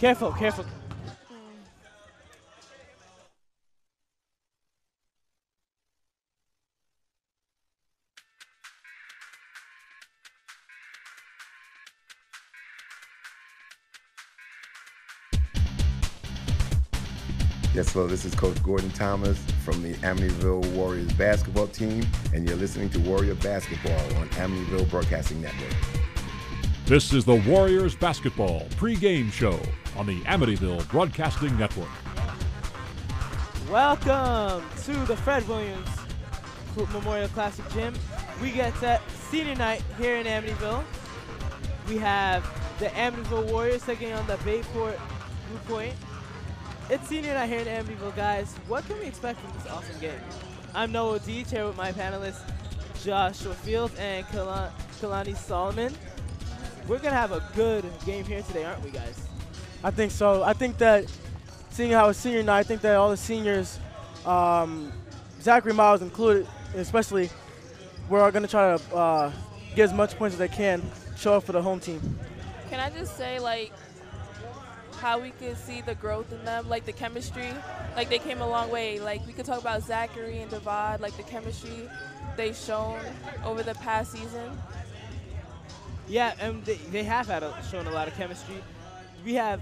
Careful, careful. Yes, hello, this is Coach Gordon Thomas from the Amityville Warriors basketball team, and you're listening to Warrior Basketball on Amityville Broadcasting Network. This is the Warriors Basketball pregame show on the Amityville Broadcasting Network. Welcome to the Fred Williams Memorial Classic Gym. We get set senior night here in Amityville. We have the Amityville Warriors taking on the Bayport Blue Point. It's senior night here in Amityville, guys. What can we expect from this awesome game? I'm Noah Deach here with my panelists Joshua Fields and Kalani Solomon. We're going to have a good game here today, aren't we, guys? I think so. I think that, seeing how it's senior night, I think that all the seniors, Zachary Miles included, especially, we're going to try to get as much points as they can, show up for the home team. Can I just say, like, how we can see the growth in them, like the chemistry, like they came a long way. Like we could talk about Zachary and Devad, like the chemistry they've shown over the past season. Yeah, and they have shown a lot of chemistry. We have,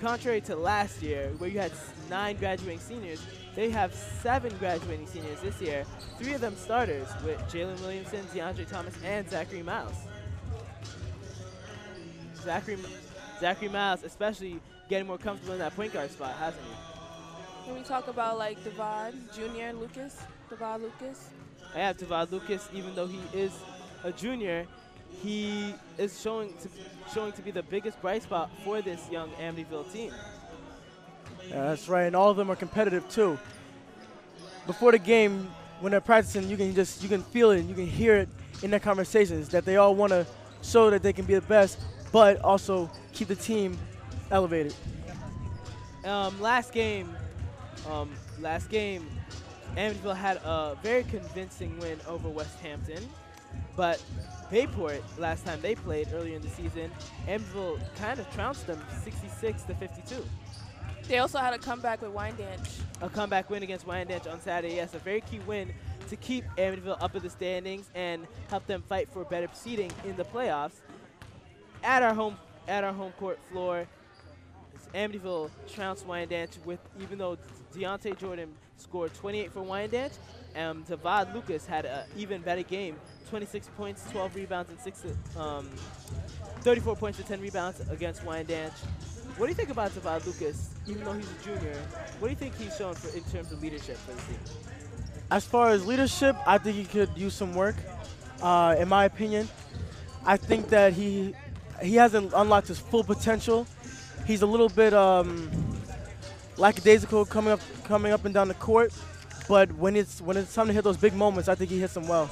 contrary to last year, where you had 9 graduating seniors, they have 7 graduating seniors this year. 3 of them starters with Jalen Williamson, DeAndre Thomas, and Zachary Miles. Zachary Miles, especially getting more comfortable in that point guard spot, hasn't he? Can we talk about like Devad Jr. and Lucas? Devad Lucas? I have Devad Lucas, even though he is a junior, he is showing to be the biggest bright spot for this young Amityville team. Yeah, that's right, and all of them are competitive too. Before the game, when they're practicing, you can feel it and you can hear it in their conversations that they all want to show that they can be the best, but also keep the team elevated. Last game, Amityville had a very convincing win over West Hampton, but Bayport, last time they played earlier in the season, Amityville kind of trounced them 66-52. They also had a comeback with Wyandanch. A comeback win against Wyandanch on Saturday, yes, a very key win to keep Amityville up in the standings and help them fight for better seeding in the playoffs. At our home court floor, Amityville trounced Wyandanch with, even though Deontay Jordan scored 28 for Wyandanch, Devad Lucas had an even better game, 26 points, 12 rebounds, and 34 points and 10 rebounds against Wyandanch. What do you think about Devad Lucas, even though he's a junior? What do you think he's shown in terms of leadership for the team? As far as leadership, I think he could use some work, in my opinion. I think that he hasn't unlocked his full potential. He's a little bit lackadaisical coming up and down the court, but when it's time to hit those big moments, I think he hits them well.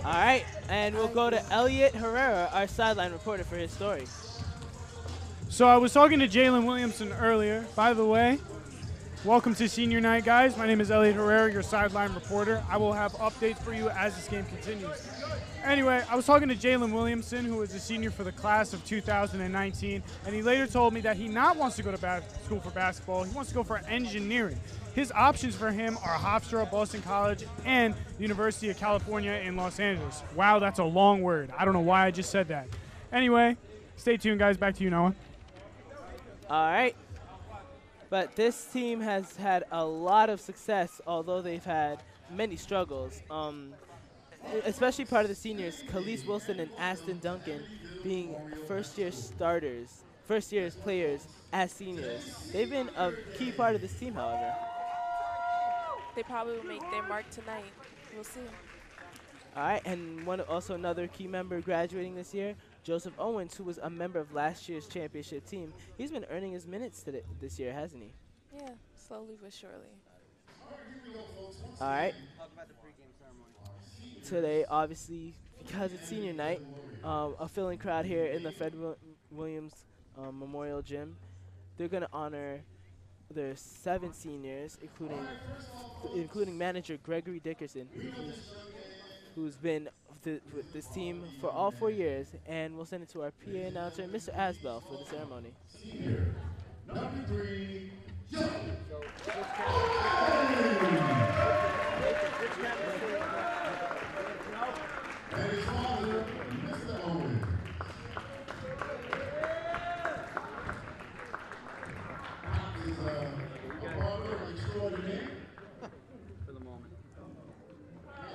All right, and we'll go to Elliot Herrera, our sideline reporter, for his story. So I was talking to Jalen Williamson earlier. By the way, welcome to senior night, guys. My name is Elliot Herrera, your sideline reporter. I will have updates for you as this game continues. Anyway, I was talking to Jalen Williamson, who is a senior for the class of 2019, and he later told me that he not wants to go to school for basketball. He wants to go for engineering. His options for him are Hofstra, Boston College, and University of California in Los Angeles. Wow, that's a long word. I don't know why I just said that. Anyway, stay tuned, guys. Back to you, Noah. All right. But this team has had a lot of success, although they've had many struggles. Especially part of the seniors, Khalees Wilson and Aston Duncan being first-year players as seniors. They've been a key part of this team, however. They probably will make their mark tonight. We'll see. All right, and also another key member graduating this year, Joseph Owens, who was a member of last year's championship team. He's been earning his minutes this year, hasn't he? Yeah, slowly but surely. All right. Today, obviously, because it's senior night, a filling crowd here in the Fred Williams Memorial Gym. They're going to honor their 7 seniors, including manager Gregory Dickerson, who's been with this team for all 4 years, and we'll send it to our PA announcer, Mr. Asbell, for the ceremony. Number 3, Joe. And his father, Mr. Owen. Is a barber extraordinaire. For the moment.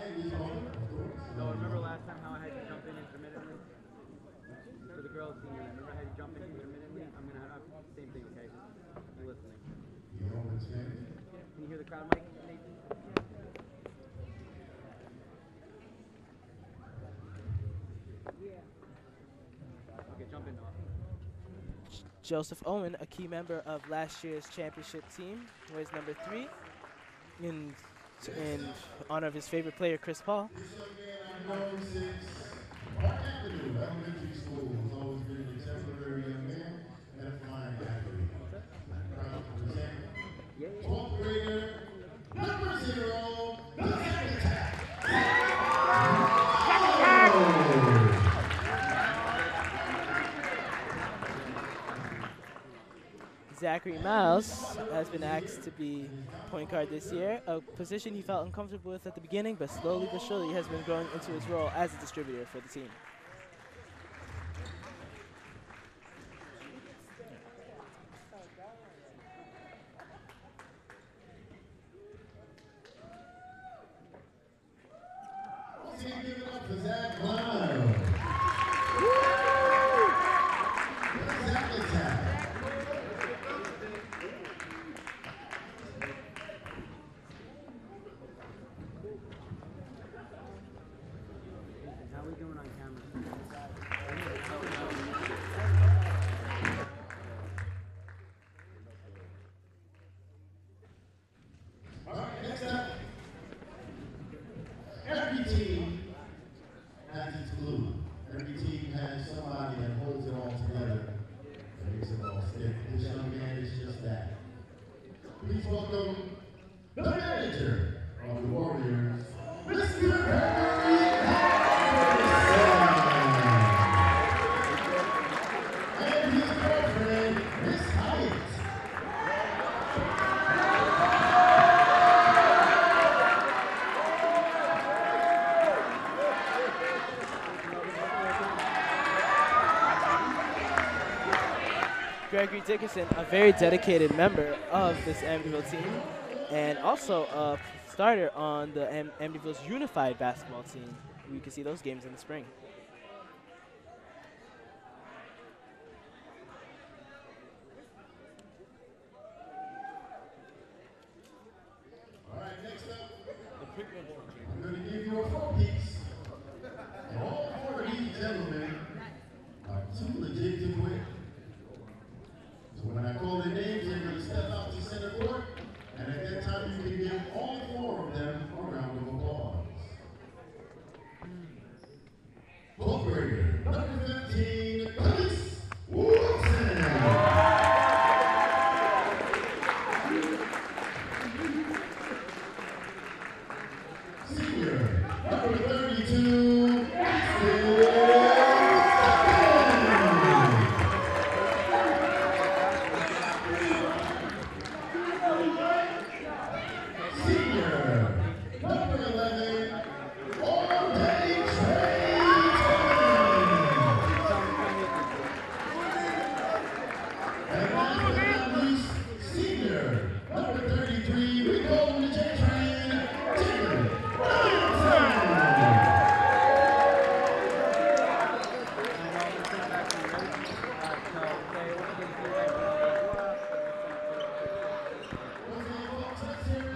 And his mother, of course. So remember last time how I had you jump in intermittently? For the girls senior, remember I had you jump in intermittently? I'm going to have the same thing, okay? You're listening. You know what's happening? Can you hear the crowd, Mike? Okay, jump in, Noah. Joseph Owen, a key member of last year's championship team, wears number 3 in honor of his favorite player, Chris Paul. This young man I've known since Park Avenue Elementary School. He's always been an exemplary young man and a fine athlete. I'm proud to present 12th grader, number 0, the Habitat. Zachary Miles has been asked to be point guard this year, a position he felt uncomfortable with at the beginning, but slowly but surely has been growing into his role as a distributor for the team. Give it up for Zach Miles. How are we doing on camera? All right, next up. Every team has its glue. Every team has somebody that holds it all together and makes it all stick. This young man is just that. Please welcome the manager of the Warriors, Mr. Gregory and his girlfriend, Miss Hyatt. Gregory Dickerson, a very dedicated member of this Amityville team, and also a starter on the Amityville's unified basketball team. We can see those games in the spring. All right, next up, I'm going to give you a 4-piece. And all 4 of these gentlemen are too legit to quit. So when I call their names, they're going to step out to center court, and at that time you can give all 4 of them a round of applause. 12th grader, number 15, Elise Woodson. Senior, number 32, Senior, number 11, all-day Trey And last but not least, senior, number 33, we go with the J-Train, Tigger.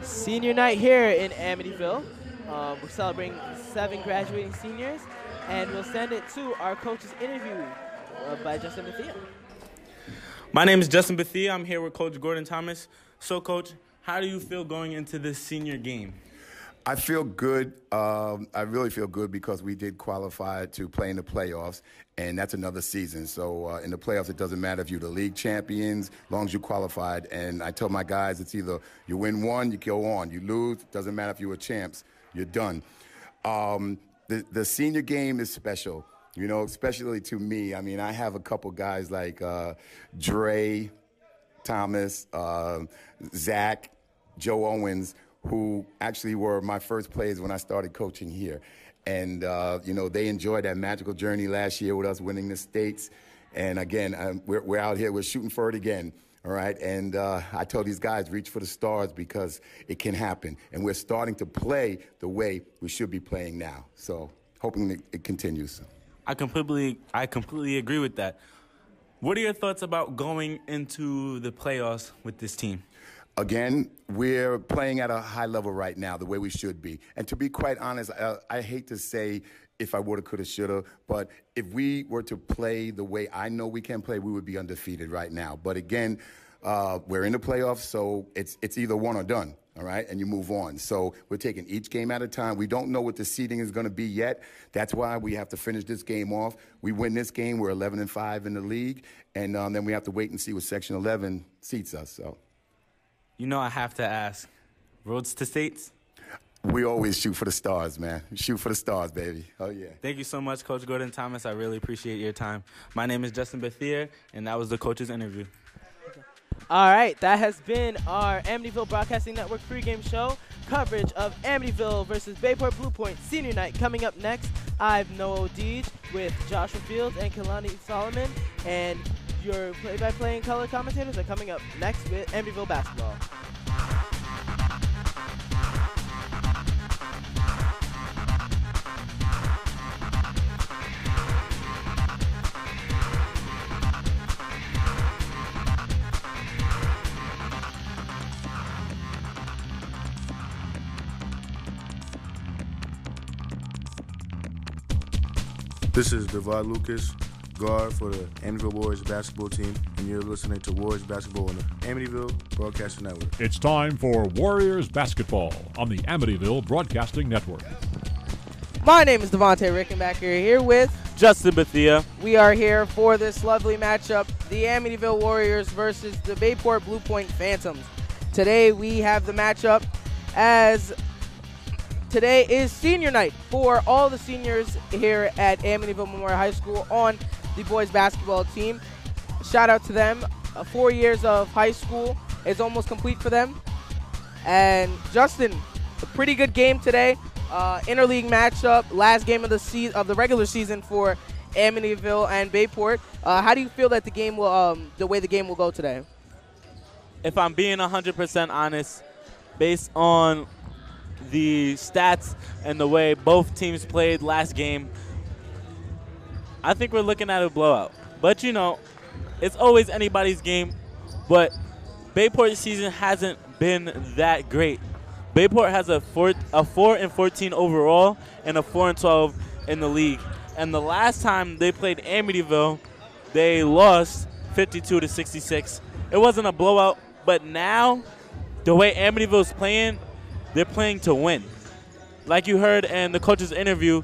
Senior night here in Amityville. We're celebrating 7 graduating seniors, and we'll send it to our coach's interview by Justin Bethia. My name is Justin Bethia. I'm here with Coach Gordon Thomas. So, Coach, how do you feel going into this senior game? I feel good. I really feel good because we did qualify to play in the playoffs, and that's another season. So in the playoffs, it doesn't matter if you're the league champions, as long as you qualified. And I tell my guys, it's either you win one, you go on. You lose, doesn't matter if you were champs, you're done. the senior game is special, you know, especially to me. I mean, I have a couple guys like Dre, Thomas, Zach, Joe Owens, who actually were my first players when I started coaching here. And, you know, they enjoyed that magical journey last year with us winning the states. And, again, we're out here. We're shooting for it again. All right, and I told these guys, reach for the stars because it can happen. And we're starting to play the way we should be playing now. So hoping that it continues. I completely agree with that. What are your thoughts about going into the playoffs with this team? Again, we're playing at a high level right now, the way we should be. And to be quite honest, I hate to say if I woulda, coulda, shoulda, but if we were to play the way I know we can play, we would be undefeated right now. But again, we're in the playoffs, so it's either one or done, all right? And you move on. So we're taking each game at a time. We don't know what the seeding is going to be yet. That's why we have to finish this game off. We win this game, we're 11-5 in the league, and then we have to wait and see what Section 11 seats us. So, you know, I have to ask, roads to states? We always shoot for the stars, man. Shoot for the stars, baby. Oh, yeah. Thank you so much, Coach Gordon Thomas. I really appreciate your time. My name is Justin Bethier, and that was the coach's interview. All right, that has been our Amityville Broadcasting Network pregame show. Coverage of Amityville versus Bayport Blue Point Senior Night. Coming up next, I have Noah Deej with Joshua Fields and Kalani Solomon. And your play-by-play and color commentators are coming up next with Amityville Basketball. This is Devad Lucas, guard for the Amityville Warriors basketball team, and you're listening to Warriors Basketball on the Amityville Broadcasting Network. It's time for Warriors Basketball on the Amityville Broadcasting Network. My name is Devontae Rickenbacker here with Justin Bethia. We are here for this lovely matchup, the Amityville Warriors versus the Bayport Blue Point Phantoms. Today we have the matchup as today is senior night for all the seniors here at Amityville Memorial High School on the boys basketball team. Shout out to them. 4 years of high school is almost complete for them. And Justin, a pretty good game today. Interleague matchup, last game of the regular season for Amityville and Bayport. How do you feel that the game will, the way the game will go today? If I'm being 100% honest, based on the stats and the way both teams played last game, I think we're looking at a blowout. But, you know, it's always anybody's game. But Bayport's season hasn't been that great. Bayport has a 4-14 overall and a 4-12 in the league. And the last time they played Amityville, they lost 52-66. It wasn't a blowout, but now the way Amityville's playing, they're playing to win. Like you heard in the coach's interview,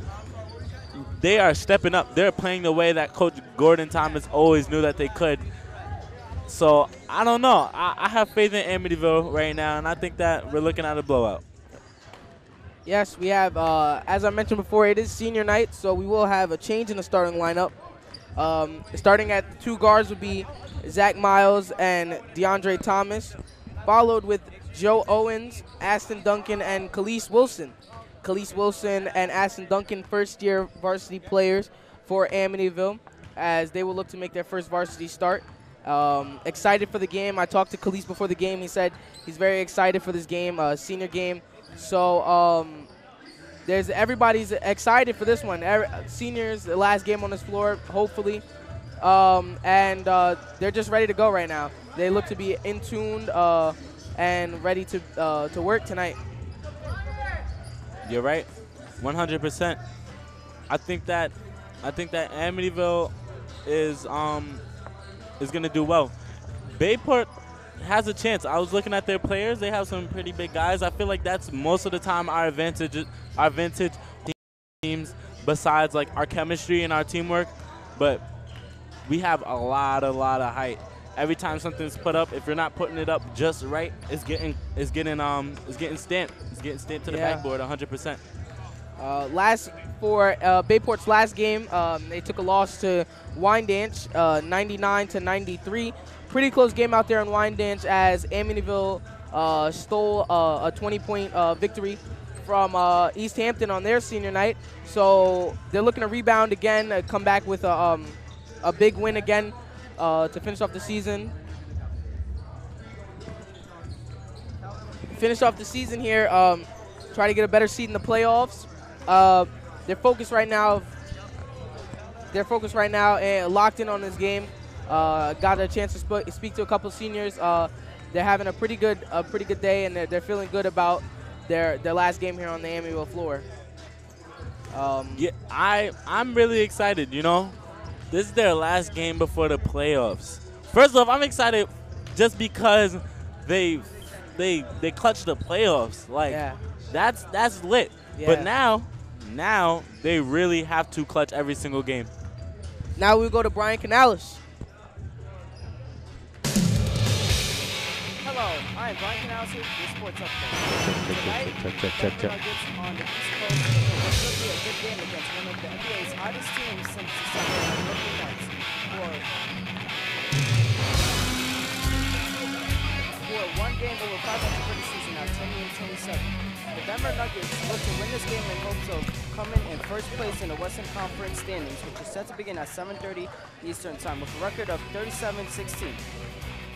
they are stepping up. They're playing the way that Coach Gordon Thomas always knew that they could. So, I don't know. I have faith in Amityville right now, and I think that we're looking at a blowout. Yes, we have, as I mentioned before, it is senior night, so we will have a change in the starting lineup. Starting at the two guards would be Zach Miles and DeAndre Thomas, followed with Joe Owens, Aston Duncan, and Khalees Wilson. Khalees Wilson and Aston Duncan, first-year varsity players for Amityville, as they will look to make their first varsity start. Excited for the game. I talked to Khalees before the game. He said he's very excited for this game, senior game. So everybody's excited for this one. Seniors, the last game on this floor, hopefully. And they're just ready to go right now. They look to be in tuned and ready to work tonight. You're right, 100%. I think that Amityville is going to do well. Bayport has a chance. I was looking at their players. They have some pretty big guys. I feel like that's most of the time our vintage teams, besides like our chemistry and our teamwork. But we have a lot of height. Every time something's put up, if you're not putting it up just right, it's getting stamped. It's getting stamped to the backboard 100%. Bayport's last game, they took a loss to Wyandanch, 99-93. Pretty close game out there in Wyandanch as Amityville stole a 20-point victory from East Hampton on their senior night. So they're looking to rebound again, come back with a big win again to finish off the season. Finish off the season here, try to get a better seed in the playoffs. They're focused right now. Locked in on this game. Got a chance to speak to a couple seniors. They're having a pretty good day, and they're feeling good about their last game here on the Amityville floor. Yeah, I'm really excited. You know, this is their last game before the playoffs. First off, I'm excited just because they clutched the playoffs. Like, yeah. That's lit. Yeah. But now they really have to clutch every single game. Now we go to Brian Canales. Hello, I am Brian Canales here with your sports update. Tonight, Check. Nuggets on the East Coast will be a good game against one of the NBA's hottest teams since the summer, the Brooklyn Nets, who are one game over 500 for the season at 28-27. The Denver Nuggets look to win this game in hopes of coming in first place in the Western Conference standings, which is set to begin at 7:30 Eastern Time with a record of 37-16.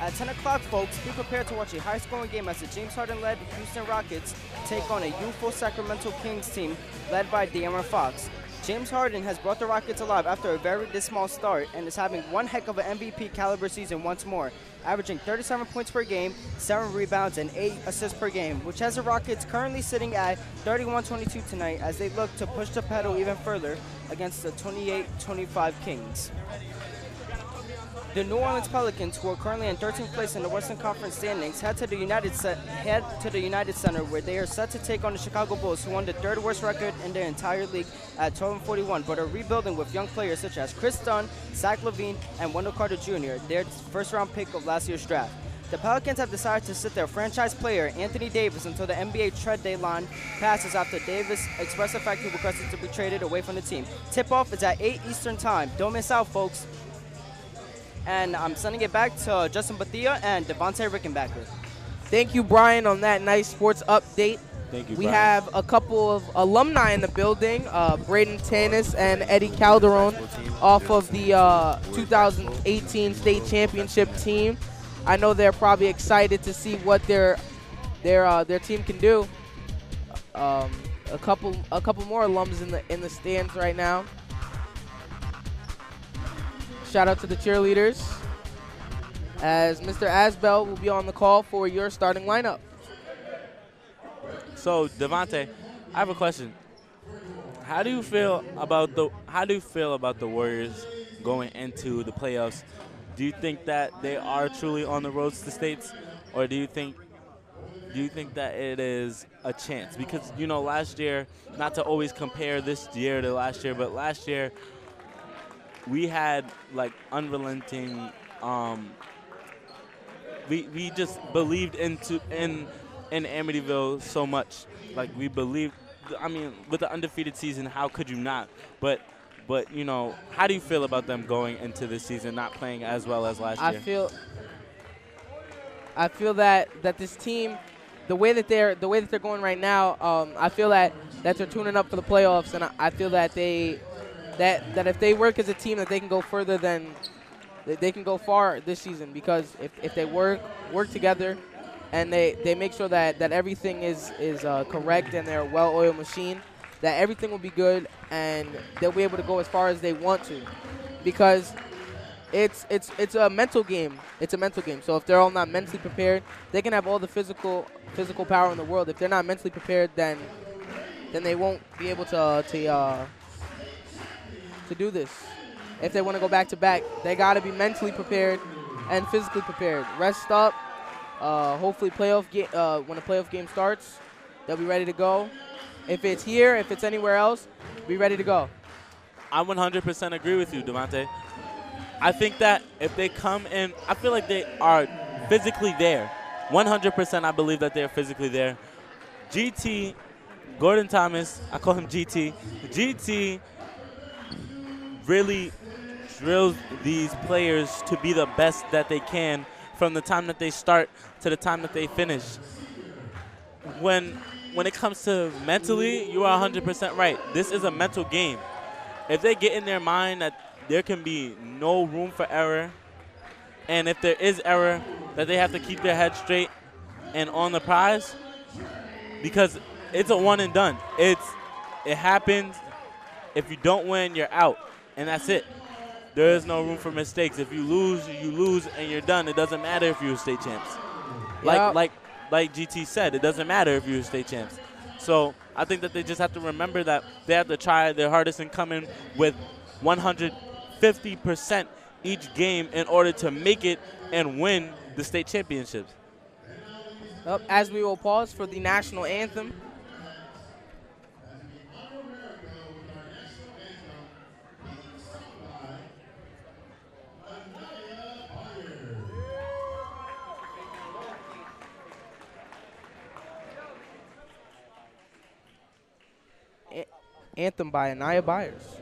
At 10 o'clock, folks, be prepared to watch a high-scoring game as the James Harden-led Houston Rockets take on a youthful Sacramento Kings team led by De'Aaron Fox. James Harden has brought the Rockets alive after a very dismal start and is having one heck of an MVP caliber season once more, averaging 37 points per game, 7 rebounds, and 8 assists per game, which has the Rockets currently sitting at 31-22 tonight as they look to push the pedal even further against the 28-25 Kings. The New Orleans Pelicans, who are currently in 13th place in the Western Conference standings, head to the United Center, where they are set to take on the Chicago Bulls, who won the third worst record in their entire league at 12-41, but are rebuilding with young players such as Chris Dunn, Zach LaVine, and Wendell Carter Jr., their first-round pick of last year's draft. The Pelicans have decided to sit their franchise player, Anthony Davis, until the NBA trade deadline passes after Davis expressed the fact he requested to be traded away from the team. Tip-off is at 8 Eastern Time. Don't miss out, folks. And I'm sending it back to Justin Bethia and Devontae Rickenbacker. Thank you, Brian, on that nice sports update. Thank you, We Brian. have a couple of alumni in the building, Braden Tanis and Eddie Calderon, off of the 2018 state championship team. I know they're probably excited to see what their team can do. A couple more alums in the stands right now. Shout out to the cheerleaders, as Mr. Asbell will be on the call for your starting lineup. So, Devontae, I have a question. How do you feel about the Warriors going into the playoffs? Do you think that they are truly on the road to the States, or do you think that it is a chance? Because, you know, last year, not to always compare this year to last year, but last year we had like unrelenting. We just believed in Amityville so much. Like, we believed. I mean, with the undefeated season, how could you not? But you know, how do you feel about them going into this season, not playing as well as last year? I feel that this team, the way that they're going right now, I feel that they're tuning up for the playoffs, and I feel that that if they work as a team, that they can go further than they can go far this season, because if they work together and they make sure that everything is correct and they're a well-oiled machine, that everything will be good and they'll be able to go as far as they want to, because it's a mental game. It's a mental game. So if they're all not mentally prepared, they can have all the physical power in the world. If they're not mentally prepared, then they won't be able to do this. If they want to go back to back, they got to be mentally prepared and physically prepared. Rest up. Hopefully, when the playoff game starts, they'll be ready to go. If it's here, if it's anywhere else, be ready to go. I 100% agree with you, Devontae. I think that if they come in, I feel like they are physically there. 100% I believe that they are physically there. GT Gordon Thomas, I call him GT. GT really drills these players to be the best that they can from the time that they start to the time that they finish. When it comes to mentally, you are 100% right. This is a mental game. If they get in their mind that there can be no room for error, and if there is error, that they have to keep their head straight and on the prize, because it's a one and done. It happens. If you don't win, you're out, and that's it. There is no room for mistakes. If you lose, you lose, and you're done. It doesn't matter if you're state champs. Yep. Like GT said, it doesn't matter if you're state champs. So I think that they just have to remember that they have to try their hardest and come in with 150% each game in order to make it and win the state championships. As we will pause for the national anthem. Anthem by Anaya Byers.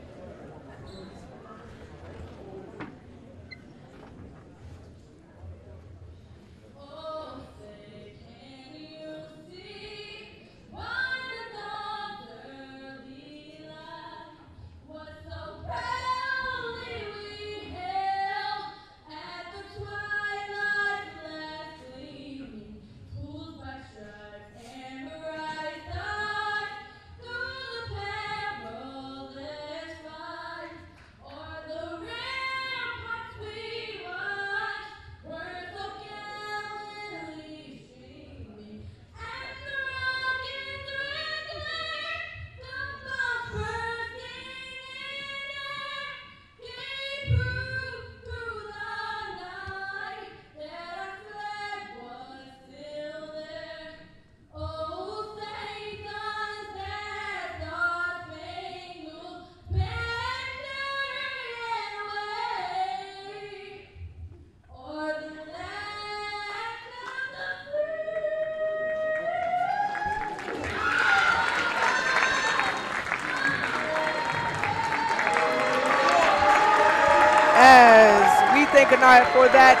Thank Anaya for that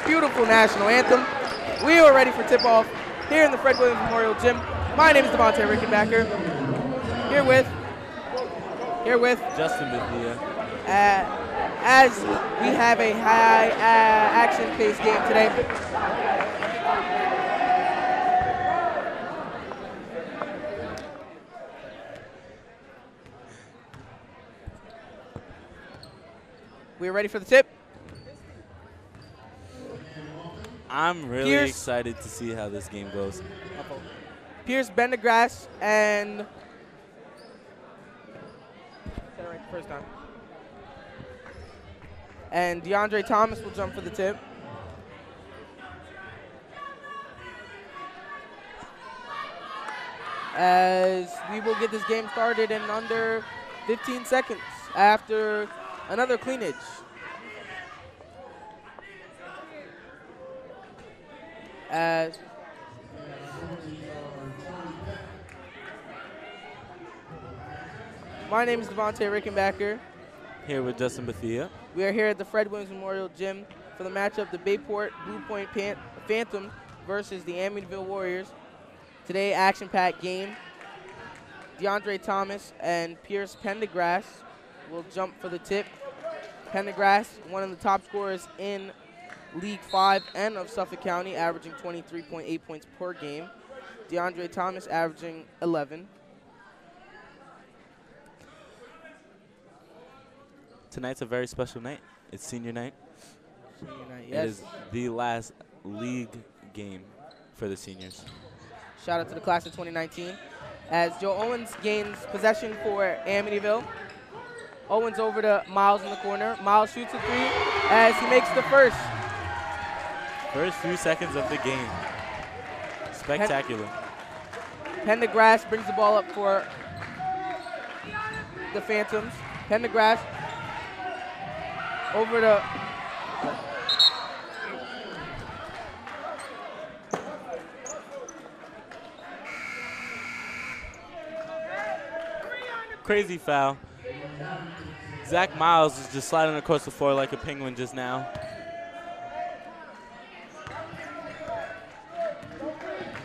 beautiful national anthem. We are ready for tip-off here in the Fred Williams Memorial Gym. My name is Devontae Rickenbacker. Here with Justin Bethia. As we have a high action-paced game today. We're ready for the tip. I'm really excited to see how this game goes. Pierce Bendegrass and said it right the first time. And DeAndre Thomas will jump for the tip. As we will get this game started in under 15 seconds after another cleanage. As my name is Devontae Rickenbacker. Here with Justin Bethia. We are here at the Fred Williams Memorial Gym for the matchup, the Bayport Blue Point Phantom versus the Amityville Warriors. Today, action-packed game. DeAndre Thomas and Pierce Pendergrass will jump for the tip. Pendergrass, one of the top scorers in League 5 and of Suffolk County, averaging 23.8 points per game. DeAndre Thomas averaging 11. Tonight's a very special night. It's senior night. Senior night, yes. It is the last league game for the seniors. Shout out to the class of 2019. As Joe Owens gains possession for Amityville. Owens over to Miles in the corner. Miles shoots a three as he makes the first. First few seconds of the game. Spectacular. Pendergrass brings the ball up for the Phantoms. Pendergrass over to crazy foul. Zach Miles is just sliding across the floor like a penguin just now.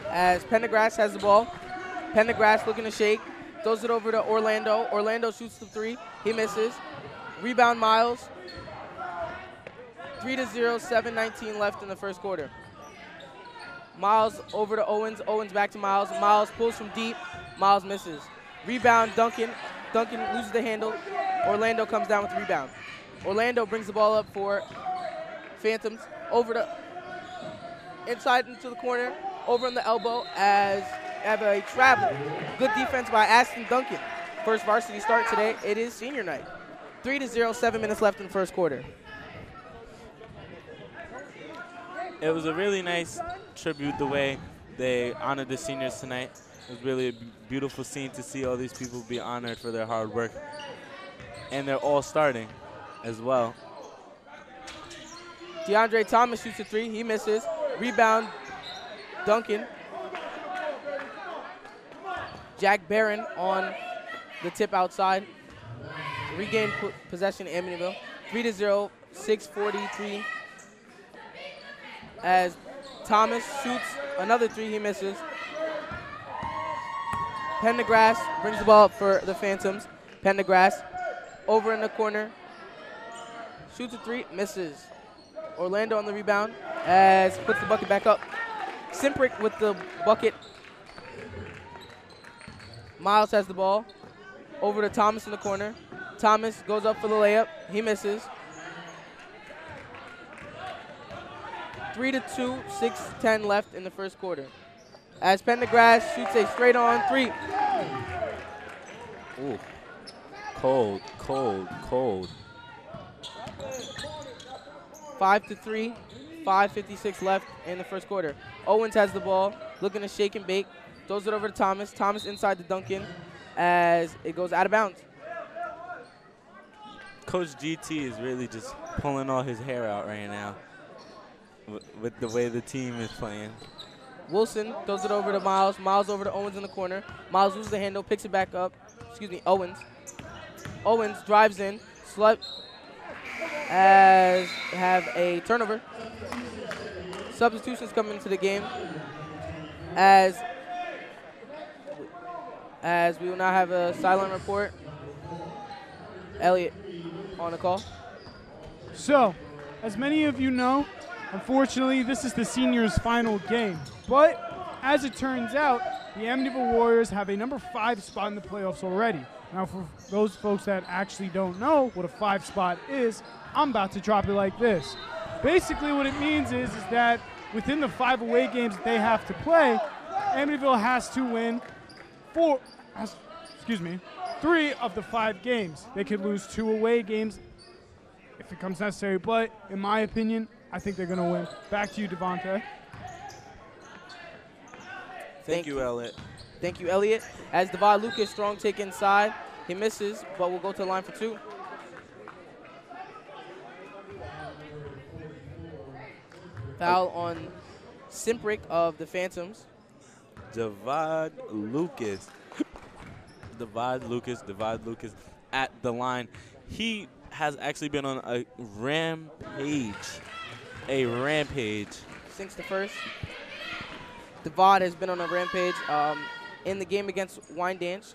As Pendergrass has the ball. Pendergrass looking to shake. Throws it over to Orlando. Orlando shoots the three. He misses. Rebound Miles. 3-0, 7:19 left in the first quarter. Miles over to Owens. Owens back to Miles. Miles pulls from deep. Miles misses. Rebound Duncan. Duncan loses the handle. Orlando comes down with the rebound. Orlando brings the ball up for Phantoms. Over to inside into the corner. Over on the elbow as have a travel. Good defense by Aston Duncan. First varsity start today. It is senior night. 3-0, 7 minutes left in the first quarter. It was a really nice tribute the way they honored the seniors tonight. It was really a beautiful scene to see all these people be honored for their hard work. And they're all starting as well. DeAndre Thomas shoots a three. He misses. Rebound Duncan. Jack Barron on the tip outside. Regain possession Amityville. 3-0, 6:43. As Thomas shoots another three, he misses. Pendergrass brings the ball up for the Phantoms. Pendergrass over in the corner. Shoots a three, misses. Orlando on the rebound as puts the bucket back up. Simprick with the bucket. Miles has the ball. Over to Thomas in the corner. Thomas goes up for the layup. He misses. 3-2, 6:10 left in the first quarter. As Pendergrass shoots a straight-on three. Ooh. Cold, cold, cold. 5-3, 5:56 left in the first quarter. Owens has the ball, looking to shake and bake. Throws it over to Thomas. Thomas inside to Duncan as it goes out of bounds. Coach GT is really just pulling all his hair out right now with the way the team is playing. Wilson throws it over to Miles. Miles over to Owens in the corner. Miles loses the handle, picks it back up. Owens. Owens drives in, as have a turnover. Substitutions come into the game as we will now have a sideline report. Elliot on the call. So, as many of you know, unfortunately, this is the seniors' final game. But as it turns out, the Amityville Warriors have a number 5 spot in the playoffs already. Now, for those folks that actually don't know what a 5 spot is, I'm about to drop it like this. Basically, what it means is that within the 5 away games that they have to play, Amityville has to win 3 of the 5 games. They could lose 2 away games if it becomes necessary, but in my opinion, I think they're going to win. Back to you, Devontae. Thank you, Elliot. Thank you, Elliot. As Devad Lucas, strong take inside. He misses, but will go to the line for 2. Foul on Simprick of the Phantoms. Devad Lucas. Devad Lucas at the line. He has actually been on a rampage. Since the first. Devad has been on a rampage. In the game against Wyandanch,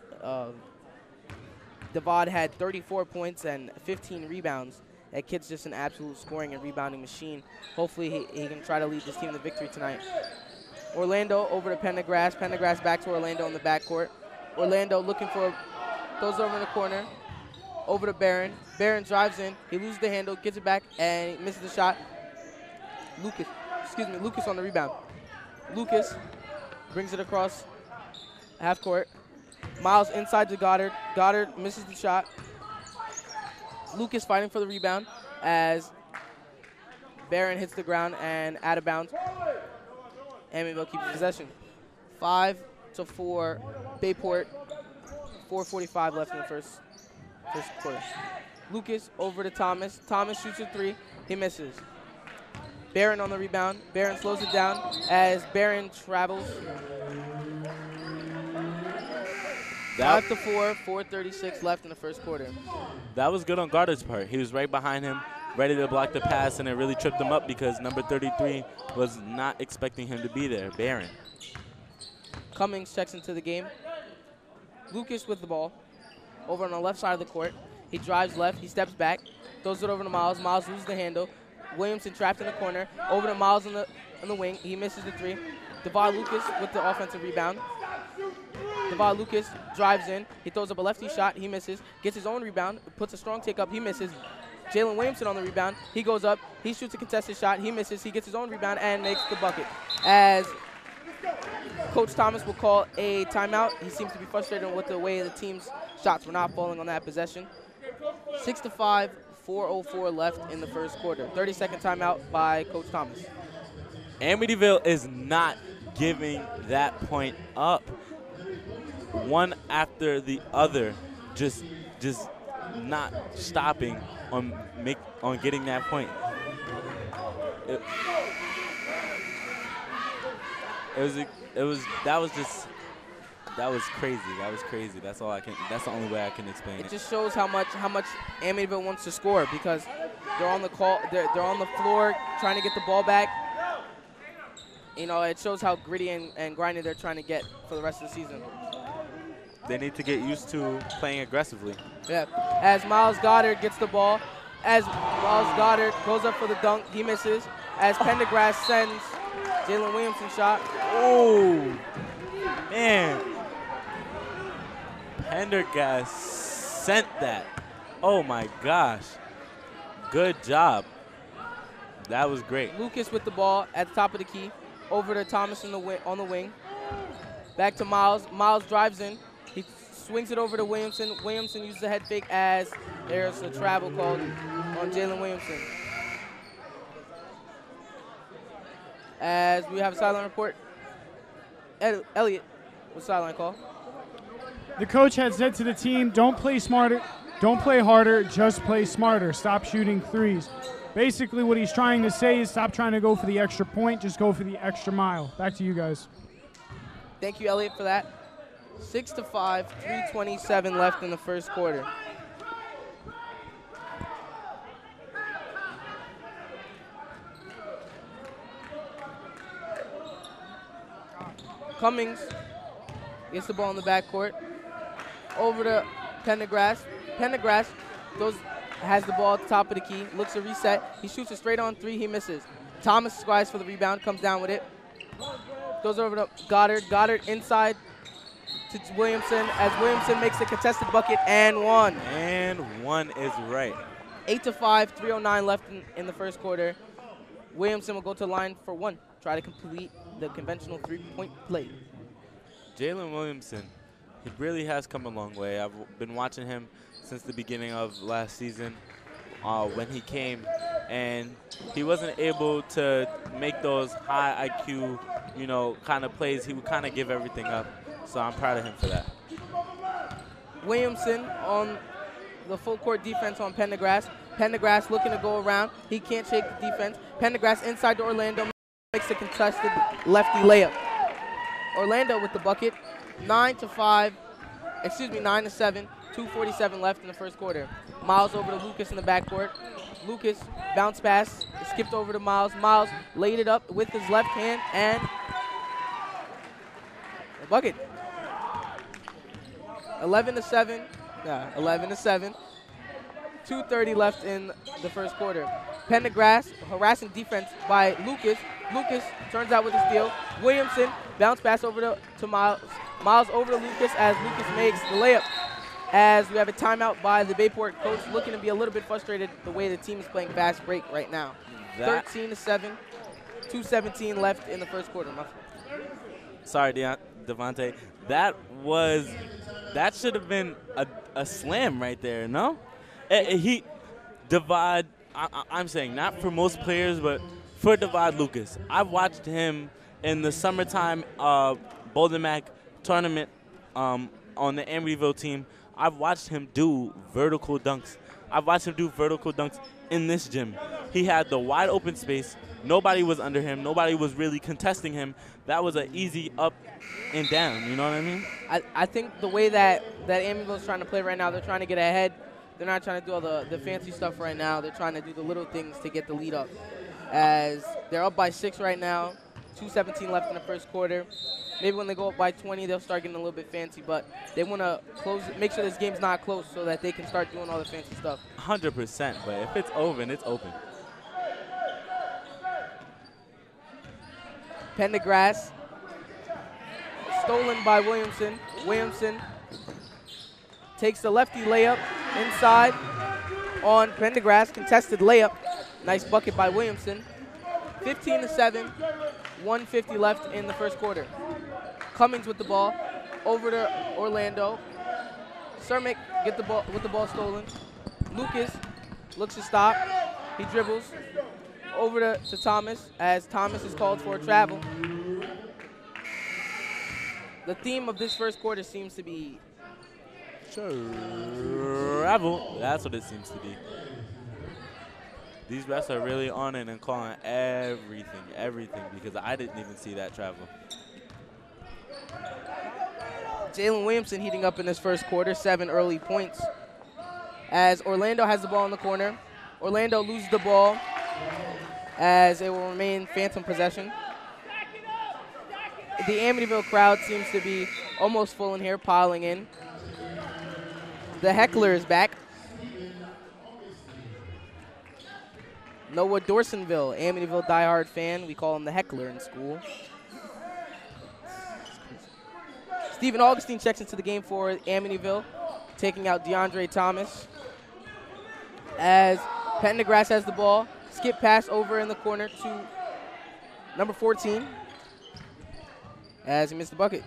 Devad had 34 points and 15 rebounds. That kid's just an absolute scoring and rebounding machine. Hopefully he can try to lead this team to victory tonight. Orlando over to Pendergrass. Pendergrass back to Orlando in the backcourt. Orlando looking for, throws over in the corner. Over to Barron. Barron drives in. He loses the handle, gets it back, and he misses the shot. Lucas on the rebound. Lucas brings it across half court. Miles inside to Goddard. Goddard misses the shot. Lucas fighting for the rebound as Barron hits the ground and out of bounds. Amityville keeps possession. 5-4, Bayport. 4:45 left in the first quarter. Lucas over to Thomas. Thomas shoots a 3. He misses. Barron on the rebound. Barron slows it down as Barron travels. 5 to 4, 4:36 left in the first quarter. That was good on Goddard's part. He was right behind him, ready to block the pass, and it really tripped him up because number 33 was not expecting him to be there, Barron. Cummings checks into the game. Lucas with the ball over on the left side of the court. He drives left. He steps back, throws it over to Miles. Miles loses the handle. Williamson trapped in the corner. Over to Miles on the wing. He misses the three. Devad Lucas with the offensive rebound. Devad Lucas drives in. He throws up a lefty shot. He misses. Gets his own rebound. Puts a strong take up. He misses. Jalen Williamson on the rebound. He goes up. He shoots a contested shot. He misses. He gets his own rebound and makes the bucket. As Coach Thomas will call a timeout. He seems to be frustrated with the way the team's shots were not falling on that possession. 6 to 5, 4:04 left in the first quarter. 30-second timeout by Coach Thomas. Amityville is not giving that point up. One after the other, just not stopping on getting that point. That was crazy. That was crazy. That's the only way I can explain it. It just shows how much Amityville wants to score because they're on the they're on the floor trying to get the ball back. You know, it shows how gritty and grinding they're trying to get for the rest of the season. They need to get used to playing aggressively. Yeah. As Miles Goddard gets the ball, as Miles Goddard goes up for the dunk, he misses. As Pendergrass sends Jalen Williamson shot. Oh, man. Pendergrass sent that. Oh, my gosh. Good job. That was great. Lucas with the ball at the top of the key. Over to Thomas on the wing. Back to Miles. Miles drives in. He swings it over to Williamson. Williamson uses the head fake as there's a travel called on Jalen Williamson. As we have a sideline report. Elliot with sideline call. The coach had said to the team, don't play smarter, don't play harder, just play smarter. Stop shooting threes. Basically what he's trying to say is stop trying to go for the extra point, just go for the extra mile. Back to you guys. Thank you, Elliot, for that. 6 to 5, 3:27 left in the first quarter. Cummings gets the ball in the backcourt. Over to Pendergrass. Pendergrass has the ball at the top of the key, looks to reset. He shoots a straight on three, he misses. Thomas strives for the rebound, comes down with it. Goes over to Goddard. Goddard inside to Williamson as Williamson makes the contested bucket and one. And one is right. 8 to 5, 3:09 left in the first quarter. Williamson will go to the line for one, try to complete the conventional three-point play. Jalen Williamson, he really has come a long way. I've been watching him since the beginning of last season when he came, and he wasn't able to make those high IQ, kind of plays. He would kind of give everything up, so I'm proud of him for that. Williamson on the full court defense on Pendergrass. Pendergrass looking to go around. He can't shake the defense. Pendergrass inside to Orlando, makes the contested lefty layup. Orlando with the bucket. 9 to 7, 2:47 left in the first quarter. Miles over to Lucas in the backcourt. Lucas bounce pass, skipped over to Miles. Miles laid it up with his left hand and a bucket. 11 to 7. 2:30 left in the first quarter. Pendergrass harassing defense by Lucas. Lucas turns out with a steal. Williamson bounce pass over to Miles. Miles over to Lucas as Lucas makes the layup. As we have a timeout by the Bayport coach, looking to be a little bit frustrated the way the team is playing fast break right now. 13 to 7, 2:17 left in the first quarter. Sorry, Devontae. That should have been a slam right there, no? I'm saying not for most players, but for Devad Lucas. I've watched him in the summertime Bolden Mac tournament on the Amityville team. I've watched him do vertical dunks. I've watched him do vertical dunks in this gym. He had the wide open space. Nobody was under him. Nobody was really contesting him. That was an easy up and down. You know what I mean? I think the way that Amityville's trying to play right now, they're trying to get ahead. They're not trying to do all the fancy stuff right now. They're trying to do the little things to get the lead up. As they're up by 6 right now, 2:17 left in the first quarter. Maybe when they go up by 20, they'll start getting a little bit fancy, but they want to close, make sure this game's not close so that they can start doing all the fancy stuff. 100%, but if it's open, it's open. Pendergrass, stolen by Williamson. Williamson takes the lefty layup inside on Pendergrass, contested layup. Nice bucket by Williamson. 15-7, 1:50 left in the first quarter. Cummings with the ball, over to Orlando. Cermak get the ball with the ball stolen. Lucas looks to stop. He dribbles over to Thomas as Thomas is called for a travel. The theme of this first quarter seems to be travel. That's what it seems to be. These refs are really on it and calling everything, because I didn't even see that travel. Jalen Williamson heating up in this first quarter, 7 early points. As Orlando has the ball in the corner. Orlando loses the ball as it will remain phantom possession. The Amityville crowd seems to be almost full in here, piling in. The heckler is back. Noah Dorsonville, Amityville diehard fan. We call him the heckler in school. Stephen Augustine checks into the game for Amityville, taking out DeAndre Thomas. As Pendergrass has the ball, skip pass over in the corner to number 14. As he missed the bucket.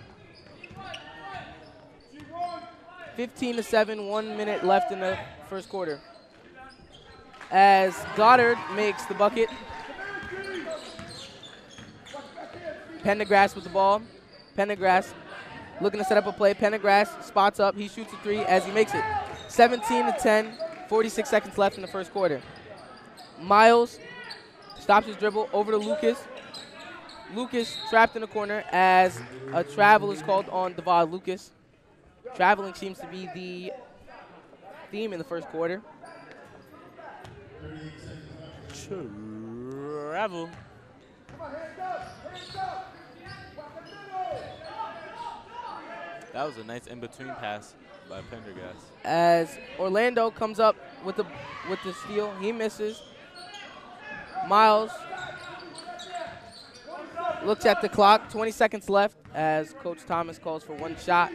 15-7, 1 minute left in the first quarter. As Goddard makes the bucket. Pendergrass with the ball. Pendergrass looking to set up a play. Pendergrass spots up. He shoots a 3 as he makes it. 17-10, 46 seconds left in the first quarter. Miles stops his dribble over to Lucas. Lucas trapped in the corner as a travel is called on Devad Lucas. Traveling seems to be the theme in the first quarter. Travel. That was a nice in-between pass by Pendergrass. As Orlando comes up with the steal, he misses. Miles looks at the clock, 20 seconds left as Coach Thomas calls for 1 shot.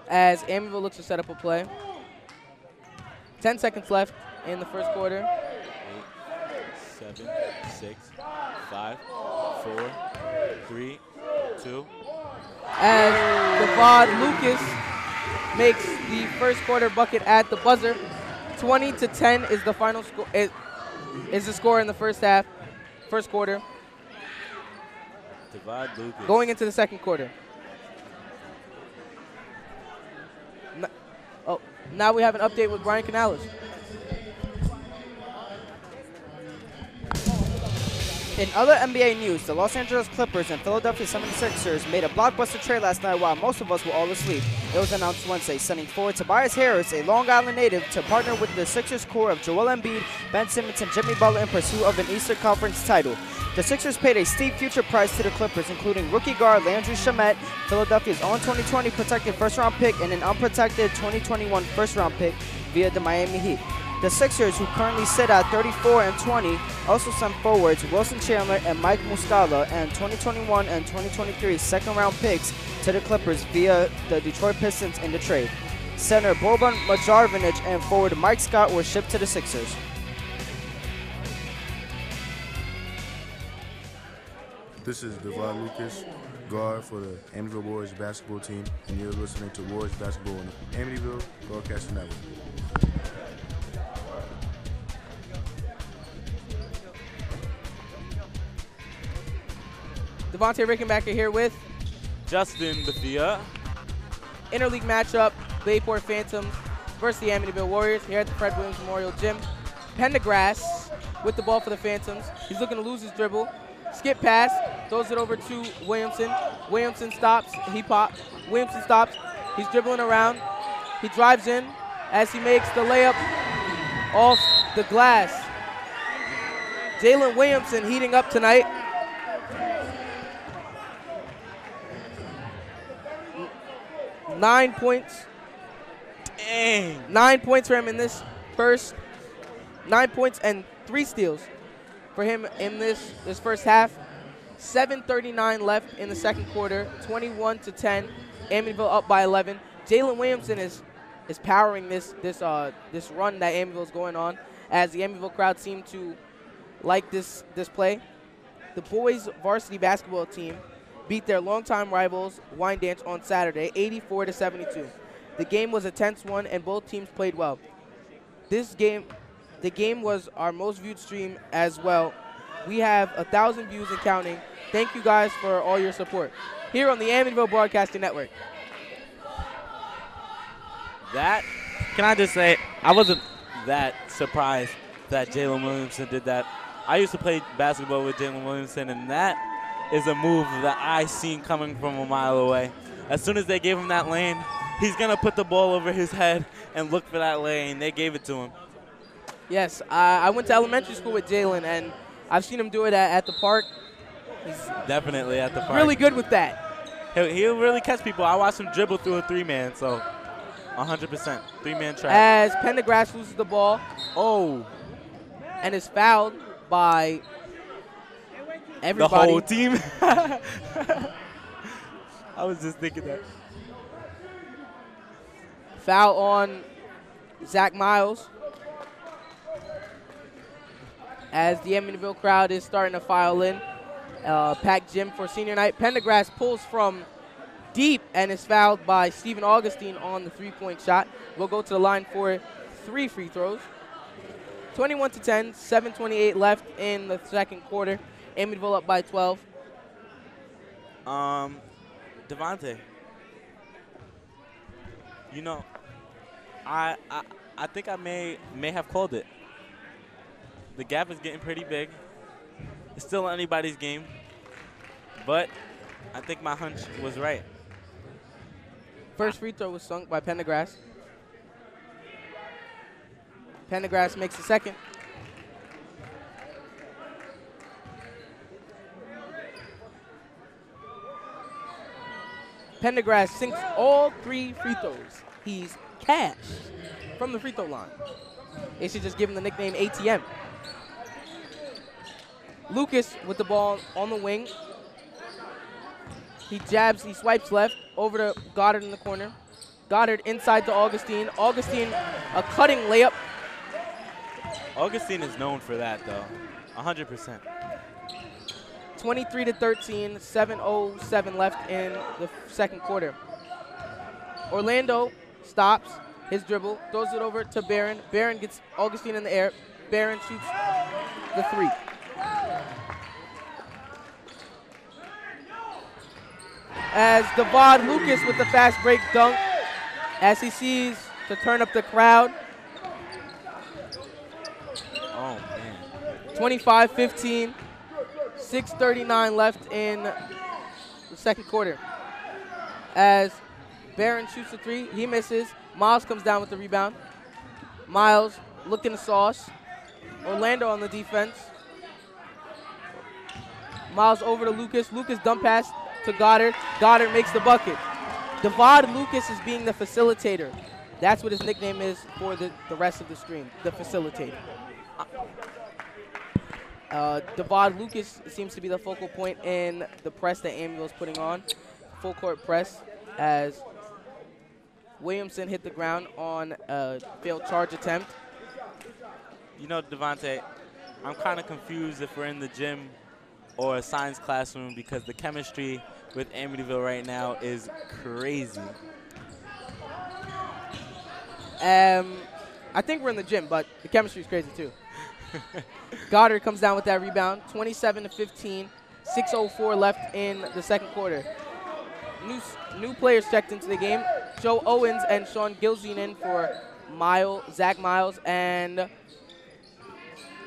As Amityville looks to set up a play. 10 seconds left in the first quarter. 8, 7, 6, 5, 4, 3, 2. As Devad Lucas makes the first quarter bucket at the buzzer. 20-10 is the final score. Is the score in the first quarter. Devad Lucas. Going into the second quarter. Now we have an update with Brian Canales. In other NBA news, the Los Angeles Clippers and Philadelphia 76ers made a blockbuster trade last night while most of us were all asleep. It was announced Wednesday, sending forward Tobias Harris, a Long Island native, to partner with the Sixers core of Joel Embiid, Ben Simmons, and Jimmy Butler in pursuit of an Eastern Conference title. The Sixers paid a steep future price to the Clippers, including rookie guard Landry Shamet, Philadelphia's own 2020 protected first-round pick, and an unprotected 2021 first-round pick via the Miami Heat. The Sixers, who currently sit at 34-20, also sent forwards Wilson Chandler and Mike Muscala and 2021 and 2023 second-round picks to the Clippers via the Detroit Pistons in the trade. Center Boban Marjanovic and forward Mike Scott were shipped to the Sixers. This is Devad Lucas, guard for the Amityville Warriors basketball team, and you're listening to Warriors Basketball on the Amityville Broadcasting Network. Devontae Rickenbacker here with Justin Bethia. Interleague matchup, Bayport Phantoms versus the Amityville Warriors here at the Fred Williams Memorial Gym. Pendergrass with the ball for the Phantoms. He's looking to lose his dribble. Skip pass, throws it over to Williamson. Williamson stops, Williamson stops, he's dribbling around. He drives in as he makes the layup off the glass. Jalen Williamson heating up tonight. Nine points. Dang. 9 points for him in this first. 9 points and 3 steals for him in this first half. 7:39 left in the second quarter. 21-10. Amityville up by 11. Jalen Williamson is powering this run that Amityville is going on, as the Amityville crowd seem to like this play. The boys varsity basketball team beat their longtime rivals Wyandanch on Saturday, 84-72. The game was a tense one, and both teams played well. The game was our most viewed stream as well. We have 1,000 views and counting. Thank you guys for all your support. Here on the Amityville Broadcasting Network. Can I just say, I wasn't that surprised that Jalen Williamson did that. I used to play basketball with Jalen Williamson, and that is a move that I seen coming from a mile away. As soon as they gave him that lane, he's going to put the ball over his head and look for that lane. They gave it to him. Yes, I went to elementary school with Jalen, and I've seen him do it at the park. He's definitely at the park. Really good with that. He'll really catch people. I watched him dribble through a 3-man, so 100%. 3-man trap. As Pendergrass loses the ball. Oh. And is fouled by everybody. The whole team? I was just thinking that. Foul on Zach Miles. As the Amityville crowd is starting to file in. Packed gym for senior night. Pendergrass pulls from deep and is fouled by Stephen Augustine on the 3-point shot. We'll go to the line for 3 free throws. 21-10, 7:28 left in the second quarter. Amityville up by 12. Devontae, you know, I think I may have called it. The gap is getting pretty big. It's still anybody's game, but I think my hunch was right. First free throw was sunk by Pendergrass. Pendergrass makes the second. Pendergrass sinks all 3 free throws. He's cash from the free throw line. They should just give him the nickname ATM. Lucas with the ball on the wing. He swipes left over to Goddard in the corner. Goddard inside to Augustine. Augustine, a cutting layup. Augustine is known for that, though, 100%. 23-13, 7:07 left in the second quarter. Orlando stops his dribble, throws it over to Barron. Barron gets Augustine in the air. Barron shoots the 3. As Devad Lucas with the fast break dunk, as he sees to turn up the crowd. Oh, man. 25-15, 6:39 left in the second quarter. As Barron shoots the 3, he misses. Miles comes down with the rebound. Miles looking to sauce. Orlando on the defense. Miles over to Lucas. Lucas dump pass to Goddard. Goddard makes the bucket. Devad Lucas is being the facilitator. That's what his nickname is for the rest of the stream, the facilitator. Devad Lucas seems to be the focal point in the press that Amityville is putting on. Full court press as Williamson hit the ground on a failed charge attempt. You know, Devontae, I'm kind of confused if we're in the gym or a science classroom because the chemistry with Amityville right now is crazy. I think we're in the gym, but the chemistry is crazy too. Goddard comes down with that rebound, 27-15, 6:04 left in the second quarter. New players checked into the game. Joe Owens and Sean Gilzine in for Zach Miles, and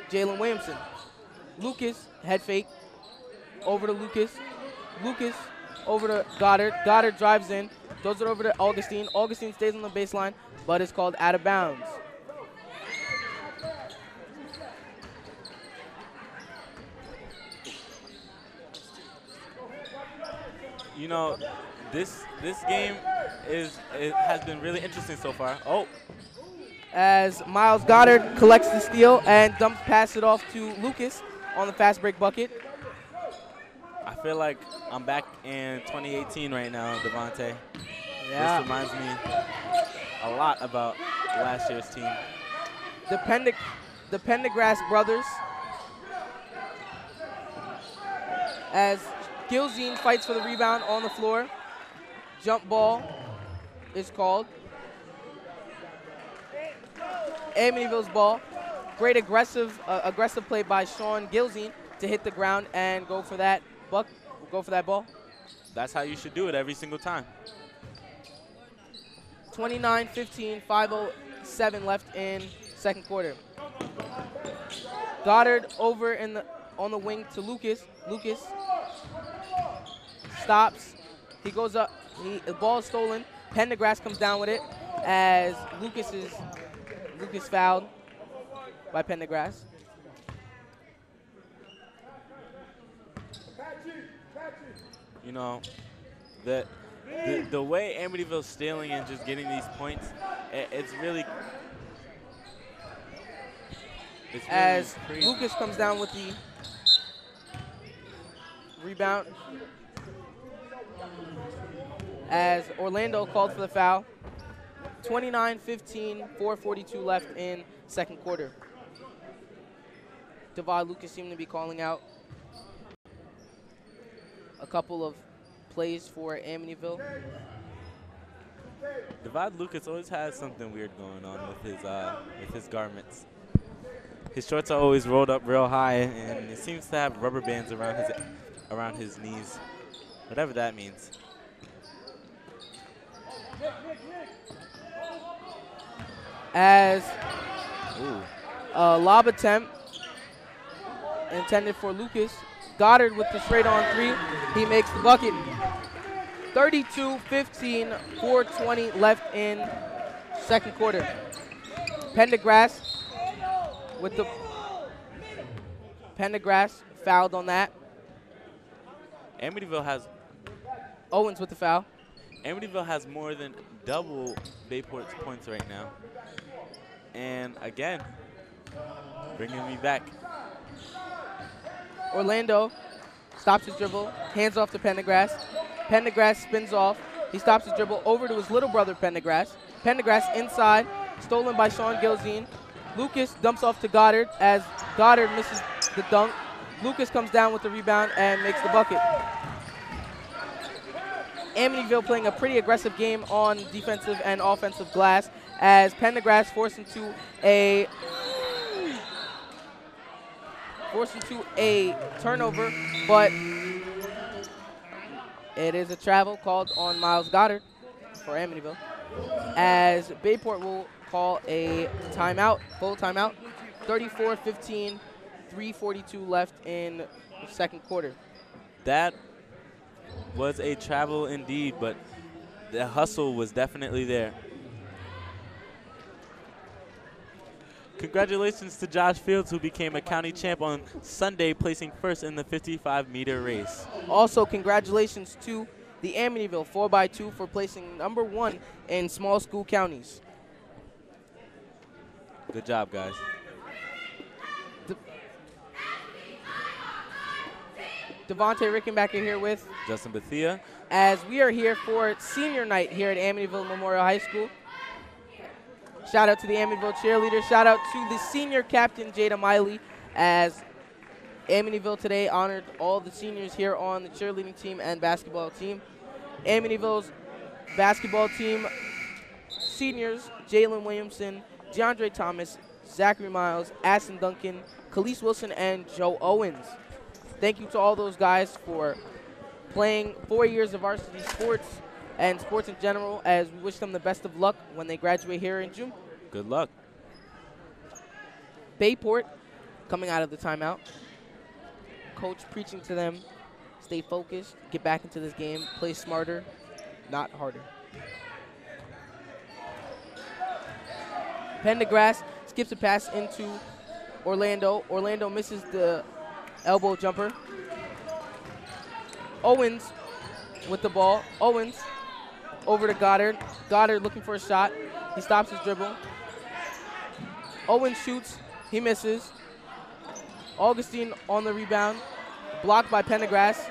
Jalen Williamson. Lucas, head fake, over to Lucas. Lucas over to Goddard. Goddard drives in, throws it over to Augustine. Augustine stays on the baseline, but is called out of bounds. You know, this game has been really interesting so far. Oh. As Miles Goddard collects the steal and pass it off to Lucas on the fast break bucket. I feel like I'm back in 2018 right now, Devontae. Yeah. This reminds me a lot about last year's team. The Pendergrass brothers, as Gilzine fights for the rebound on the floor. Jump ball is called. Amityville's ball. Great aggressive play by Sean Gilzine to hit the ground and go for that ball. That's how you should do it every single time. 29-15, 5:07 left in second quarter. Goddard over on the wing to Lucas. Lucas stops. He goes up. The ball is stolen. Pendergrass comes down with it as Lucas fouled by Pendergrass. You know, the way Amityville's stealing and just getting these points, it's really as crazy. Lucas comes down with the rebound. As Orlando called for the foul. 29-15, 4:42 left in second quarter. Devad Lucas seemed to be calling out a couple of plays for Amityville. Devad Lucas always has something weird going on with his garments. His shorts are always rolled up real high, and it seems to have rubber bands around his knees, whatever that means. As a lob attempt intended for Lucas. Goddard with the straight on three. He makes the bucket. 32-15, 4:20 left in second quarter. Pendergrass fouled on that. Amityville has Owens with the foul. Amityville has more than double Bayport's points right now. And again, bringing me back. Orlando stops his dribble, hands off to Pendergrass. Pendergrass spins off. He stops his dribble over to his little brother, Pendergrass. Pendergrass inside, stolen by Sean Gilzine. Lucas dumps off to Goddard as Goddard misses the dunk. Lucas comes down with the rebound and makes the bucket. Amityville playing a pretty aggressive game on defensive and offensive glass as Pendergrass forced into a turnover, but it is a travel called on Miles Goddard for Amityville as Bayport will call a timeout, full timeout. 34-15, 3:42 left in the second quarter. That was a travel indeed, but the hustle was definitely there. Congratulations to Josh Fields, who became a county champ on Sunday, placing first in the 55-meter race. Also, congratulations to the Amityville 4x2 for placing number 1 in small school counties. Good job, guys. Devontae Rickenbacker here with Justin Bethia. As we are here for senior night here at Amityville Memorial High School. Shout out to the Amityville cheerleaders. Shout out to the senior captain, Jada Miley, as Amityville today honored all the seniors here on the cheerleading team and basketball team. Amityville's basketball team, seniors, Jalen Williamson, DeAndre Thomas, Zachary Miles, Aston Duncan, Khalees Wilson, and Joe Owens. Thank you to all those guys for playing 4 years of varsity sports and sports in general, as we wish them the best of luck when they graduate here in June. Good luck. Bayport coming out of the timeout. Coach preaching to them, stay focused, get back into this game, play smarter, not harder. Pendergrass skips a pass into Orlando. Orlando misses the elbow jumper. Owens with the ball. Owens over to Goddard. Goddard looking for a shot. He stops his dribble. Owens shoots. He misses. Augustine on the rebound. Blocked by Pendergrass.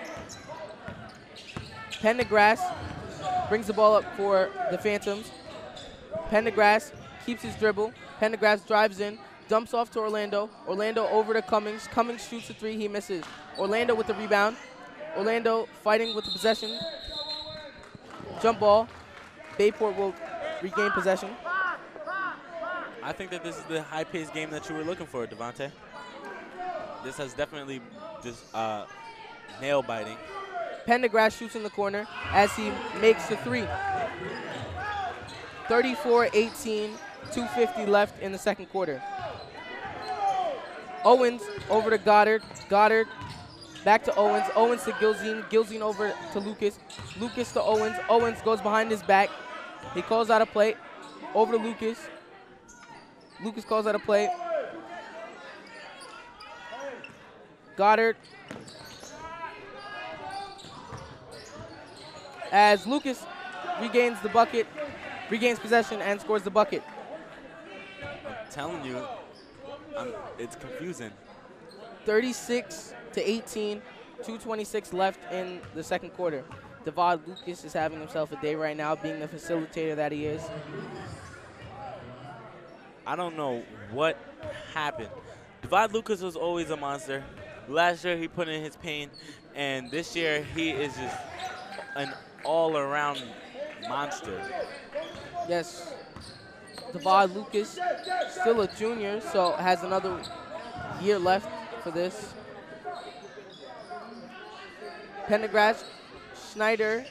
Pendergrass brings the ball up for the Phantoms. Pendergrass keeps his dribble. Pendergrass drives in. Dumps off to Orlando. Orlando over to Cummings. Cummings shoots a three. He misses. Orlando with the rebound. Orlando fighting with the possession. Jump ball. Bayport will regain possession. I think that this is the high-paced game that you were looking for, Devontae. This has definitely just nail-biting. Pendergrass shoots in the corner as he makes the three. 34-18, 2:50 left in the second quarter. Owens over to Goddard. Goddard back to Owens. Owens to Gilzine. Gilzine over to Lucas. Lucas to Owens. Owens goes behind his back. He calls out a play. Over to Lucas. Lucas calls out a play. Goddard. As Lucas regains the bucket, regains possession and scores the bucket. I'm telling you, it's confusing. 36-18, 2:26 left in the second quarter. Devad Lucas is having himself a day right now, being the facilitator that he is. I don't know what happened. Devad Lucas was always a monster. Last year he put in his pain, and this year he is just an all-around monster. Yes, Devad Lucas, still a junior, so has another year left for this. Pendergrass, Schneider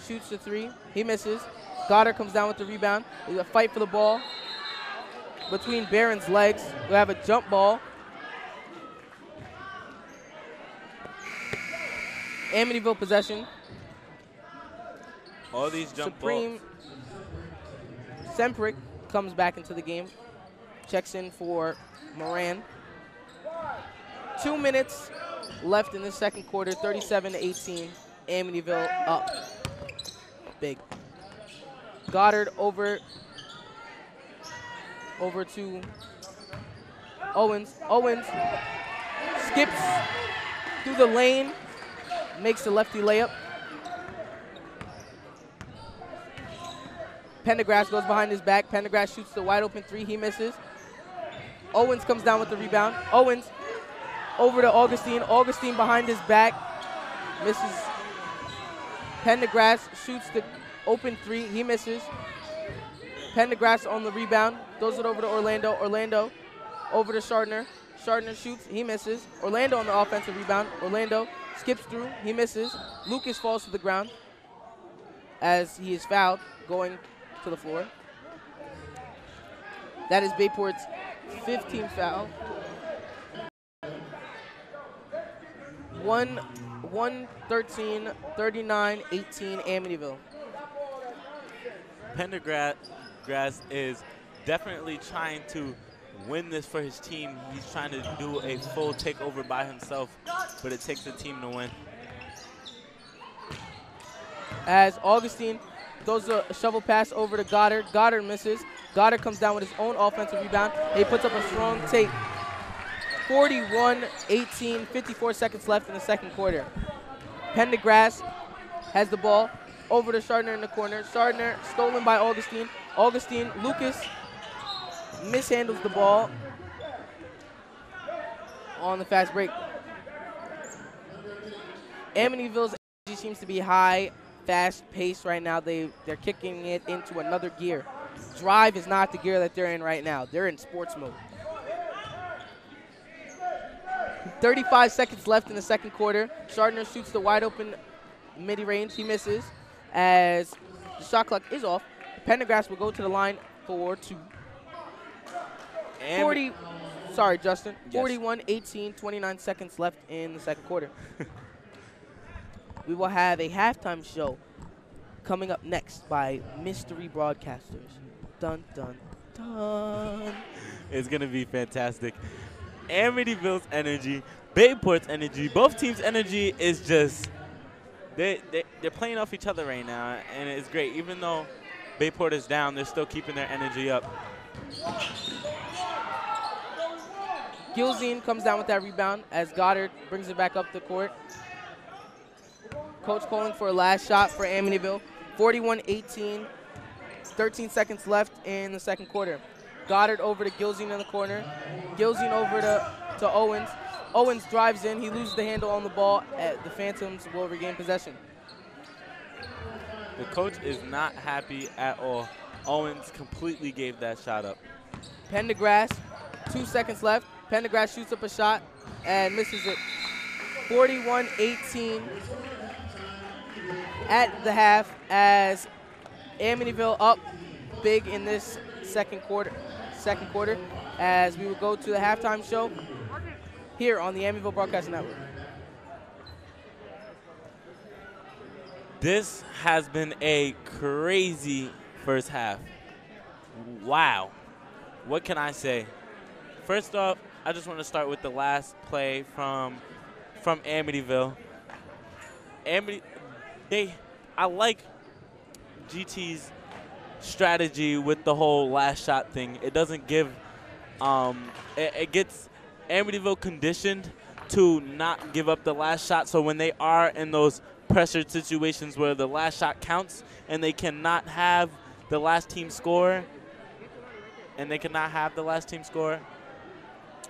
shoots the three. He misses. Goddard comes down with the rebound. There's a fight for the ball between Barron's legs. We have a jump ball. Amityville possession. All these jump balls. Semprick comes back into the game. Checks in for Moran. 2 minutes left in the second quarter, 37-18. Amityville up. Big. Goddard over to Owens. Owens skips through the lane, makes the lefty layup. Pendergrass goes behind his back. Pendergrass shoots the wide open three. He misses. Owens comes down with the rebound. Owens over to Augustine. Augustine behind his back. Misses. Pendergrass shoots the open three. He misses. Pendergrass on the rebound. Throws it over to Orlando. Orlando over to Chardner. Chardner shoots. He misses. Orlando on the offensive rebound. Orlando skips through. He misses. Lucas falls to the ground as he is fouled going to the floor. That is Bayport's 15th foul. 1-13, 39-18 Amityville. Pendergrass is definitely trying to win this for his team. He's trying to do a full takeover by himself, but it takes the team to win. As Augustine throws a shovel pass over to Goddard. Goddard misses. Goddard comes down with his own offensive rebound. He puts up a strong take. 41-18, 54 seconds left in the second quarter. Pendergrass has the ball over to Chardner in the corner. Chardner stolen by Augustine. Augustine, Lucas mishandles the ball on the fast break. Amityville's energy seems to be high, fast pace right now. They're kicking it into another gear. Drive is not the gear that they're in right now. They're in sports mode. 35 seconds left in the second quarter. Chardner shoots the wide open mid-range. He misses as the shot clock is off. Pendergrass will go to the line for two. Sorry, Justin. Yes. 41-18, 29 seconds left in the second quarter. We will have a halftime show coming up next by Mystery Broadcasters. Dun, dun, dun. It's going to be fantastic. Amityville's energy, Bayport's energy, both teams' energy is just, they're playing off each other right now, and it's great. Even though Bayport is down, they're still keeping their energy up. Gilzine comes down with that rebound as Goddard brings it back up the court. Coach calling for a last shot for Amityville. 41-18, 13 seconds left in the second quarter. Goddard over to Gilzine in the corner. Gilzine over to Owens. Owens drives in. He loses the handle on the ball. The Phantoms will regain possession. The coach is not happy at all. Owens completely gave that shot up. Pendergrass, 2 seconds left. Pendergrass shoots up a shot and misses it. 41-18 at the half as Amityville up big in this second quarter as we will go to the halftime show here on the Amityville Broadcasting Network. This has been a crazy first half. Wow. What can I say? First off, I just want to start with the last play from Amityville. I like GT's strategy with the whole last shot thing. It doesn't give, it gets Amityville conditioned to not give up the last shot. So when they are in those pressured situations where the last shot counts and they cannot have the last team score,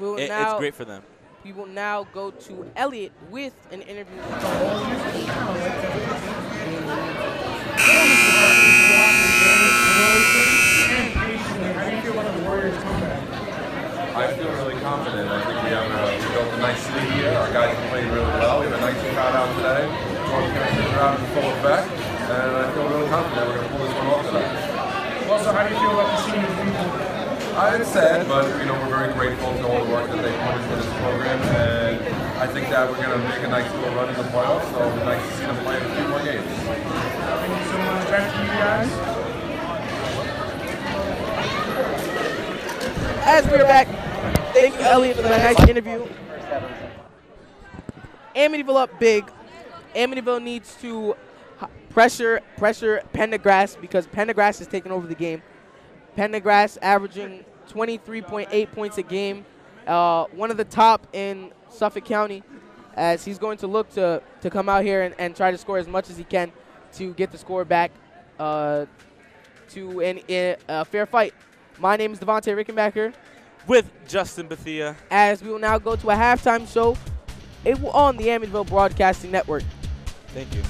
it's great for them. We will now go to Elliot with an interview. I feel really confident. I think we built a nice lead here. Our guys are playing really well. We have a nice crowd out today. We're going to out in full effect, and I feel really confident we're going to pull this one off today. Also, how do you feel about the senior people? It's sad, but we're very grateful to all the work that they put into this program, and I think that we're going to make a nice little run in the playoffs. So it'll be nice to see them play a few more games. Thank you so much. Thank you guys. As we're back, thank you, Elliot, for that nice interview. Amityville up big. Amityville needs to pressure Pendergrass because Pendergrass is taking over the game. Pendergrass averaging 23.8 points a game, one of the top in Suffolk County, as he's going to look to come out here and try to score as much as he can to get the score back to a fair fight. My name is Devontae Rickenbacker. With Justin Bethia. As we will now go to a halftime show on the Amityville Broadcasting Network. Thank you.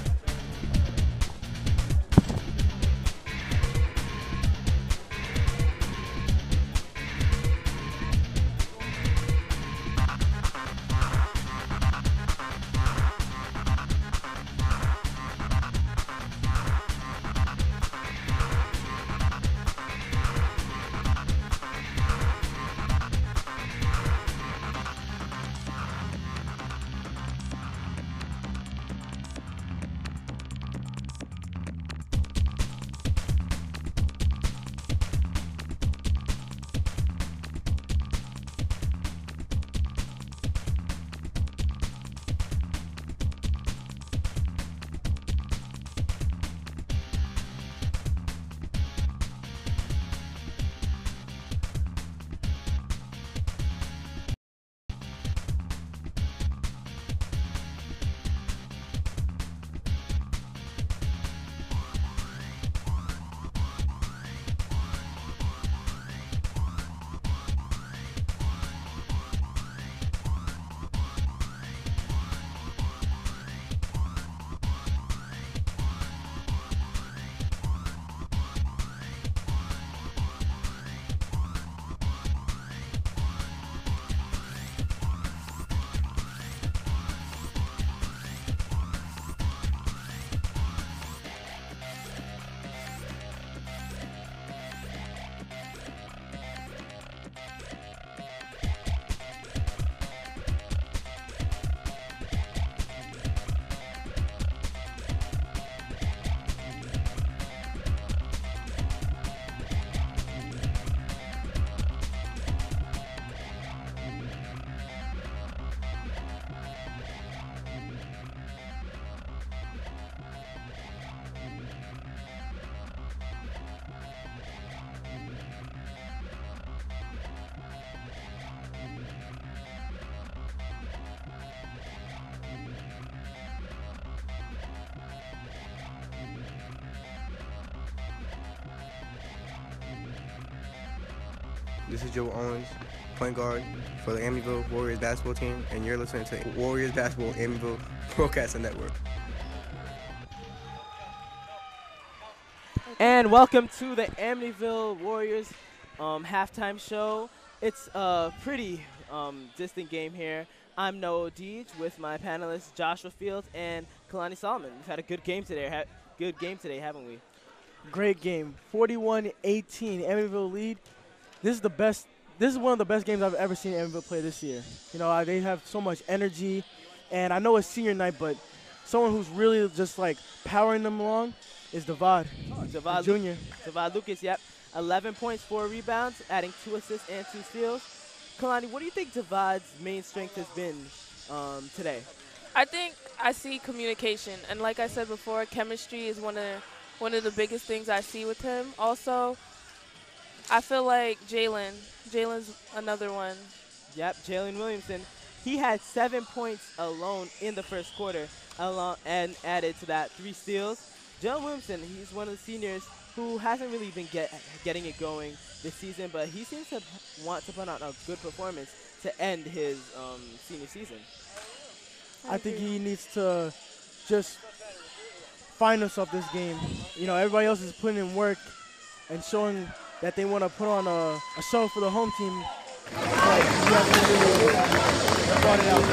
This is Joe Owens, point guard for the Amityville Warriors basketball team, and you're listening to Warriors Basketball Amityville Broadcasting Network. And welcome to the Amityville Warriors halftime show. It's a pretty distant game here. I'm Noah Deej with my panelists Joshua Fields and Kalani Solomon. We've had a good game today, haven't we? Great game. 41-18, Amityville lead. This is one of the best games I've ever seen Amityville play this year. You know, they have so much energy, and I know it's senior night, but someone who's really just like powering them along is Davad. Davad Jr. Davad Lucas, yep. 11 points, 4 rebounds, adding 2 assists and 2 steals. Kalani, what do you think Davad's main strength has been today? I think I see communication, and like I said before, chemistry is one of the biggest things I see with him. Also, I feel like Jalen's another one. Yep, Jalen Williamson. He had 7 points alone in the first quarter, and added to that 3 steals. Jalen Williamson, he's one of the seniors who hasn't really been getting it going this season, but he seems to want to put on a good performance to end his senior season. I think he needs to just find himself this game. You know, everybody else is putting in work and showing that they want to put on a show for the home team. But he hasn't really brought it out.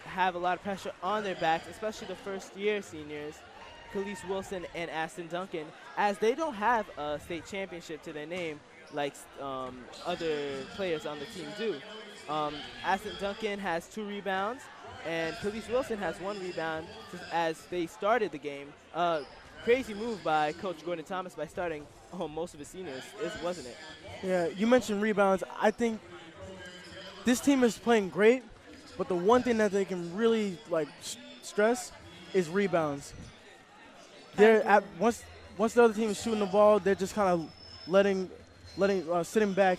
Have a lot of pressure on their backs, especially the first-year seniors, Khalees Wilson and Aston Duncan, as they don't have a state championship to their name like other players on the team do. Aston Duncan has 2 rebounds, and Khalees Wilson has 1 rebound as they started the game. Crazy move by Coach Gordon Thomas by starting most of his seniors, wasn't it? Yeah, you mentioned rebounds. I think this team is playing great, but the one thing that they can really stress is rebounds. They're once the other team is shooting the ball, they're just kind of sitting back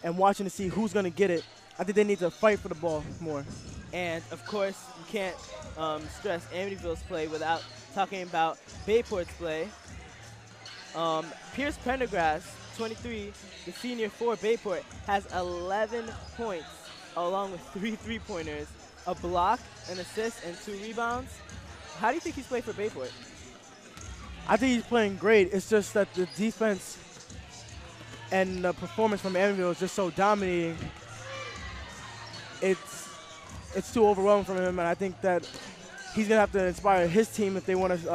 and watching to see who's going to get it. I think they need to fight for the ball more. And of course, you can't stress Amityville's play without talking about Bayport's play. Pierce Prendergrass, 23, the senior for Bayport, has 11 points, along with 3 three-pointers, a block, an assist, and 2 rebounds. How do you think he's played for Bayport? I think he's playing great. It's just that the defense and the performance from Amityville is just so dominating. It's too overwhelming for him, and I think that he's going to have to inspire his team if they want to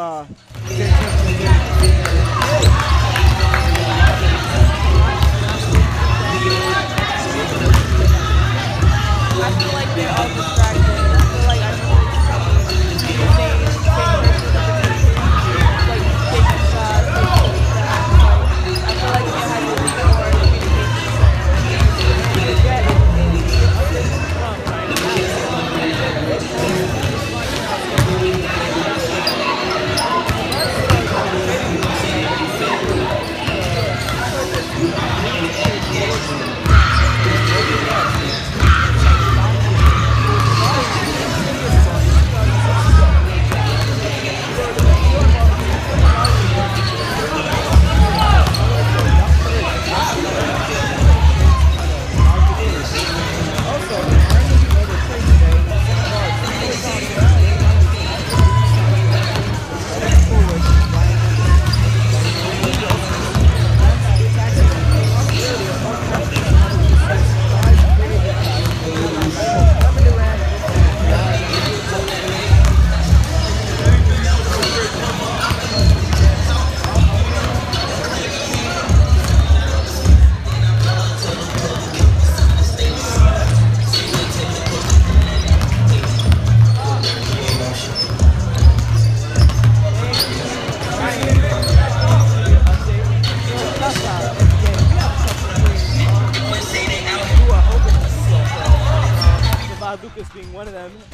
I feel like they're all distracted. I feel like I know it's the same like taking shots, taking shots. I feel like there has to be more communication.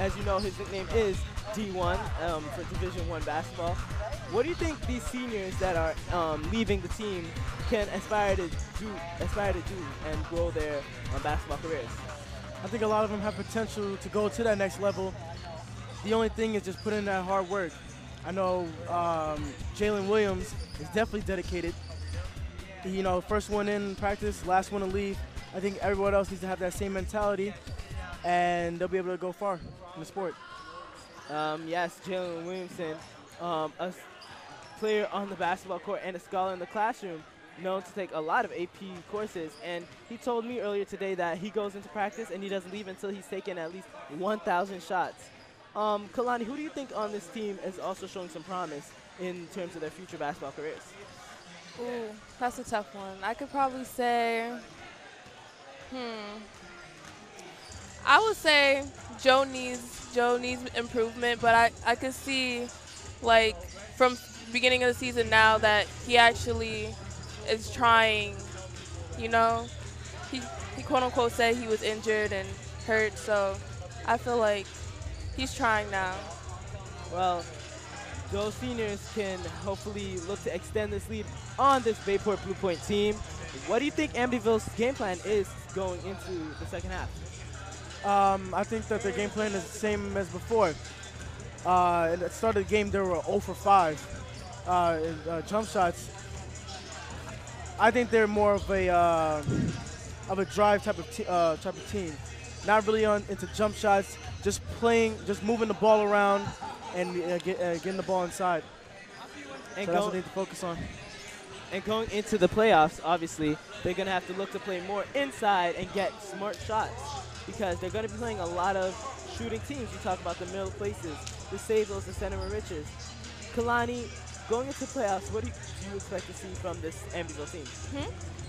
as you know, his nickname is D1 for Division I basketball. What do you think these seniors that are leaving the team can aspire to do and grow their basketball careers? I think a lot of them have potential to go to that next level. The only thing is just put in that hard work. I know Jalen Williams is definitely dedicated. You know, first one in practice, last one to leave. I think everyone else needs to have that same mentality, and they'll be able to go far in the sport. Yes, Jalen Williamson, a player on the basketball court and a scholar in the classroom, known to take a lot of AP courses. And he told me earlier today that he goes into practice and he doesn't leave until he's taken at least 1,000 shots. Kalani, who do you think on this team is also showing some promise in terms of their future basketball careers? Ooh, that's a tough one. I could probably say, I would say Joe needs improvement, but I could see, like, from beginning of the season now that he actually is trying. You know, he quote unquote said he was injured and hurt, so I feel like he's trying now. Well, those seniors can hopefully look to extend this lead on this Bayport Blue Point team. What do you think Amityville's game plan is going into the second half? I think that their game plan is the same as before. At the start of the game, they were 0 for 5 in jump shots. I think they're more of a drive type of team. Not really into jump shots, just moving the ball around and getting the ball inside. And so that's what they need to focus on. And going into the playoffs, obviously, they're going to have to look to play more inside and get smart shots, because they're going to be playing a lot of shooting teams. You talk about the middle places, the Sazels, the Center Riches. Kalani, going into playoffs, what do you expect to see from this Amityville team?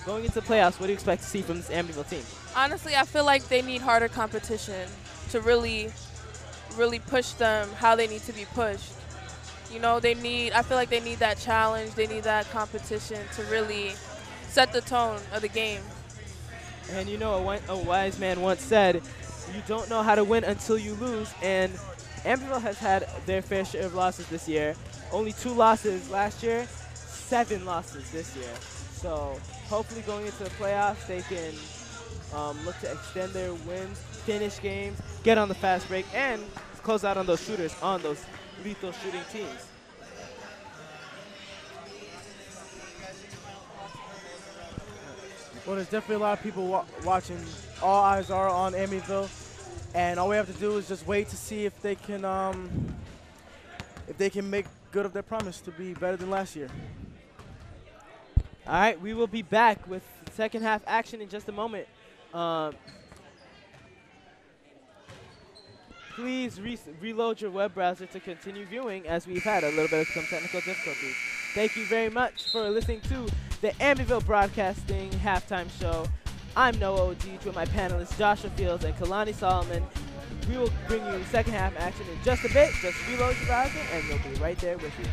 Going into playoffs, what do you expect to see from this Amityville team? Honestly, I feel like they need harder competition to really push them how they need to be pushed. You know, I feel like they need that challenge, they need that competition to really set the tone of the game. And you know, a wise man once said, you don't know how to win until you lose, and Amityville has had their fair share of losses this year. Only 2 losses last year, 7 losses this year. So hopefully going into the playoffs, they can look to extend their wins, finish games, get on the fast break, and close out on those shooters, on those lethal shooting teams. Well, there's definitely a lot of people watching. All eyes are on Amityville, and all we have to do is just wait to see if they can make good of their promise to be better than last year. All right, we will be back with second half action in just a moment. Please reload your web browser to continue viewing, as we've had a little bit of some technical difficulties. Thank you very much for listening to the Amityville Broadcasting Halftime Show. I'm Noah O'Deech with my panelists Joshua Fields and Kalani Solomon. We will bring you second half action in just a bit. Just reload your browser and we'll be right there with you.